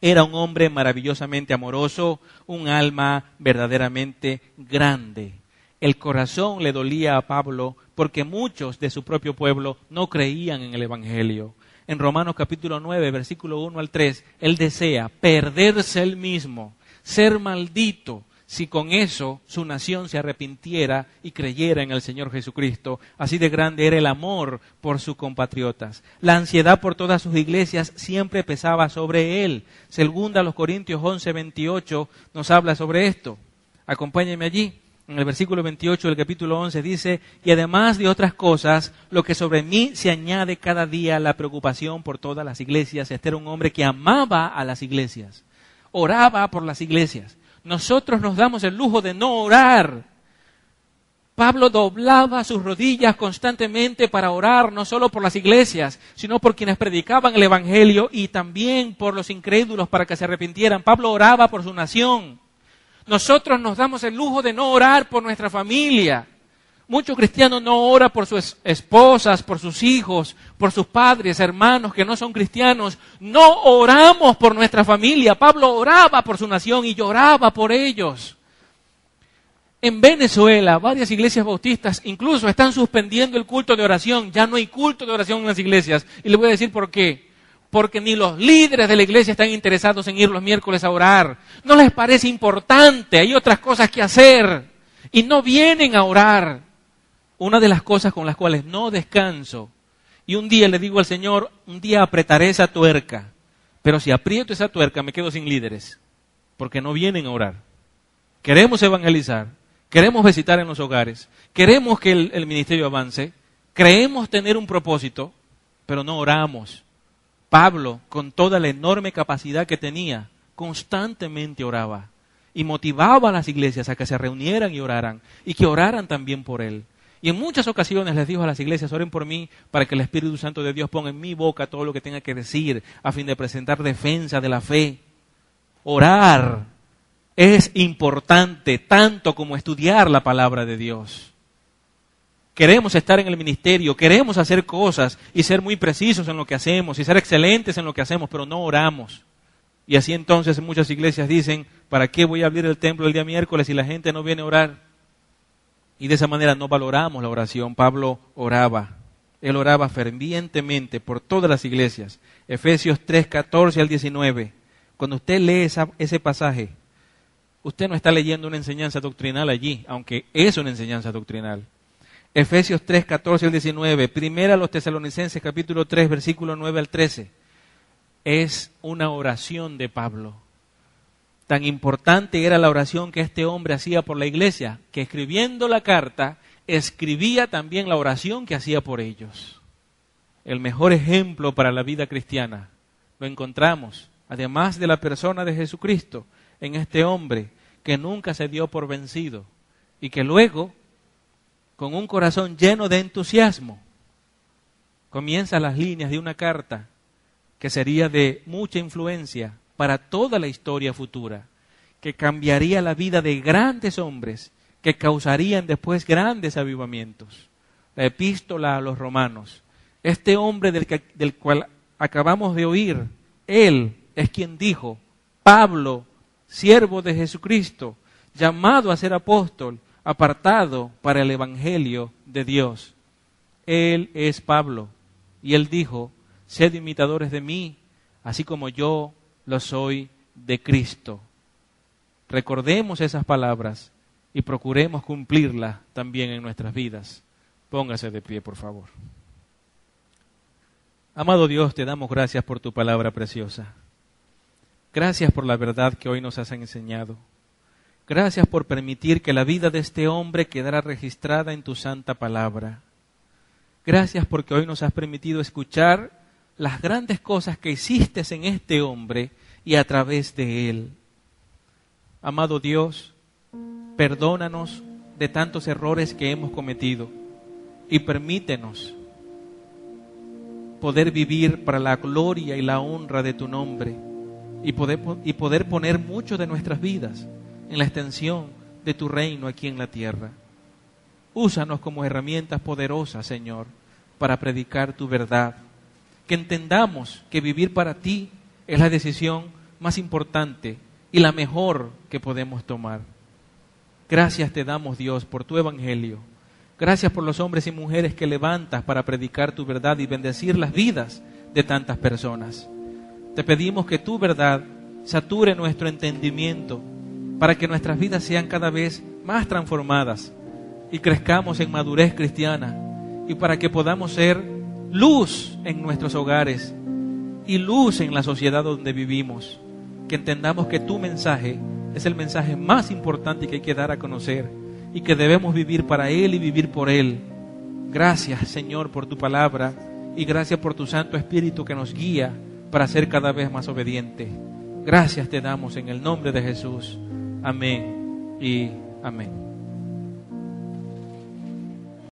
era un hombre maravillosamente amoroso, un alma verdaderamente grande. El corazón le dolía a Pablo porque muchos de su propio pueblo no creían en el Evangelio. En Romanos capítulo 9, versículo 1 al 3, él desea perderse él mismo, ser maldito, si con eso su nación se arrepintiera y creyera en el Señor Jesucristo. Así de grande era el amor por sus compatriotas. La ansiedad por todas sus iglesias siempre pesaba sobre él. 2 Corintios 11, 28 nos habla sobre esto. Acompáñenme allí. En el versículo 28 del capítulo 11 dice, y además de otras cosas, lo que sobre mí se añade cada día la preocupación por todas las iglesias. Este era un hombre que amaba a las iglesias, oraba por las iglesias. Nosotros nos damos el lujo de no orar. Pablo doblaba sus rodillas constantemente para orar, no solo por las iglesias, sino por quienes predicaban el Evangelio y también por los incrédulos para que se arrepintieran. Pablo oraba por su nación. Nosotros nos damos el lujo de no orar por nuestra familia. Muchos cristianos no oran por sus esposas, por sus hijos, por sus padres, hermanos que no son cristianos. No oramos por nuestra familia. Pablo oraba por su nación y lloraba por ellos. En Venezuela, varias iglesias bautistas incluso están suspendiendo el culto de oración. Ya no hay culto de oración en las iglesias. Y les voy a decir por qué. Porque ni los líderes de la iglesia están interesados en ir los miércoles a orar. No les parece importante, hay otras cosas que hacer. Y no vienen a orar. Una de las cosas con las cuales no descanso, y un día le digo al Señor, un día apretaré esa tuerca. Pero si aprieto esa tuerca me quedo sin líderes. Porque no vienen a orar. Queremos evangelizar, queremos visitar en los hogares, queremos que el ministerio avance, creemos tener un propósito, pero no oramos. Pablo, con toda la enorme capacidad que tenía, constantemente oraba y motivaba a las iglesias a que se reunieran y oraran, y que oraran también por él. Y en muchas ocasiones les dijo a las iglesias, oren por mí para que el Espíritu Santo de Dios ponga en mi boca todo lo que tenga que decir, a fin de presentar defensa de la fe. Orar es importante tanto como estudiar la palabra de Dios. Queremos estar en el ministerio, queremos hacer cosas y ser muy precisos en lo que hacemos y ser excelentes en lo que hacemos, pero no oramos. Y así entonces muchas iglesias dicen, ¿para qué voy a abrir el templo el día miércoles si la gente no viene a orar? Y de esa manera no valoramos la oración. Pablo oraba. Él oraba fervientemente por todas las iglesias. Efesios 3, 14 al 19. Cuando usted lee ese pasaje, usted no está leyendo una enseñanza doctrinal allí, aunque es una enseñanza doctrinal. Efesios 3, 14 al 19, primera a los Tesalonicenses capítulo 3, versículo 9 al 13. Es una oración de Pablo. Tan importante era la oración que este hombre hacía por la iglesia, que escribiendo la carta, escribía también la oración que hacía por ellos. El mejor ejemplo para la vida cristiana lo encontramos, además de la persona de Jesucristo, en este hombre que nunca se dio por vencido y que luego, con un corazón lleno de entusiasmo, comienza las líneas de una carta que sería de mucha influencia para toda la historia futura, que cambiaría la vida de grandes hombres, que causarían después grandes avivamientos. La epístola a los romanos. Este hombre del cual acabamos de oír, él es quien dijo: Pablo, siervo de Jesucristo, llamado a ser apóstol, apartado para el evangelio de Dios. Él es Pablo, y él dijo: sed imitadores de mí, así como yo lo soy de Cristo. Recordemos esas palabras y procuremos cumplirlas también en nuestras vidas. Póngase de pie, por favor. Amado Dios, te damos gracias por tu palabra preciosa. Gracias por la verdad que hoy nos has enseñado. Gracias por permitir que la vida de este hombre quedara registrada en tu santa palabra. Gracias porque hoy nos has permitido escuchar las grandes cosas que hiciste en este hombre y a través de él. Amado Dios, perdónanos de tantos errores que hemos cometido y permítenos poder vivir para la gloria y la honra de tu nombre y poder poner mucho de nuestras vidas en la extensión de tu reino aquí en la tierra. Úsanos como herramientas poderosas, Señor, para predicar tu verdad. Que entendamos que vivir para ti es la decisión más importante y la mejor que podemos tomar. Gracias te damos, Dios, por tu evangelio. Gracias por los hombres y mujeres que levantas para predicar tu verdad y bendecir las vidas de tantas personas. Te pedimos que tu verdad sature nuestro entendimiento para que nuestras vidas sean cada vez más transformadas y crezcamos en madurez cristiana y para que podamos ser luz en nuestros hogares y luz en la sociedad donde vivimos. Que entendamos que tu mensaje es el mensaje más importante que hay que dar a conocer y que debemos vivir para Él y vivir por Él. Gracias, Señor, por tu palabra y gracias por tu Santo Espíritu que nos guía para ser cada vez más obedientes. Gracias te damos en el nombre de Jesús. Amén y amén.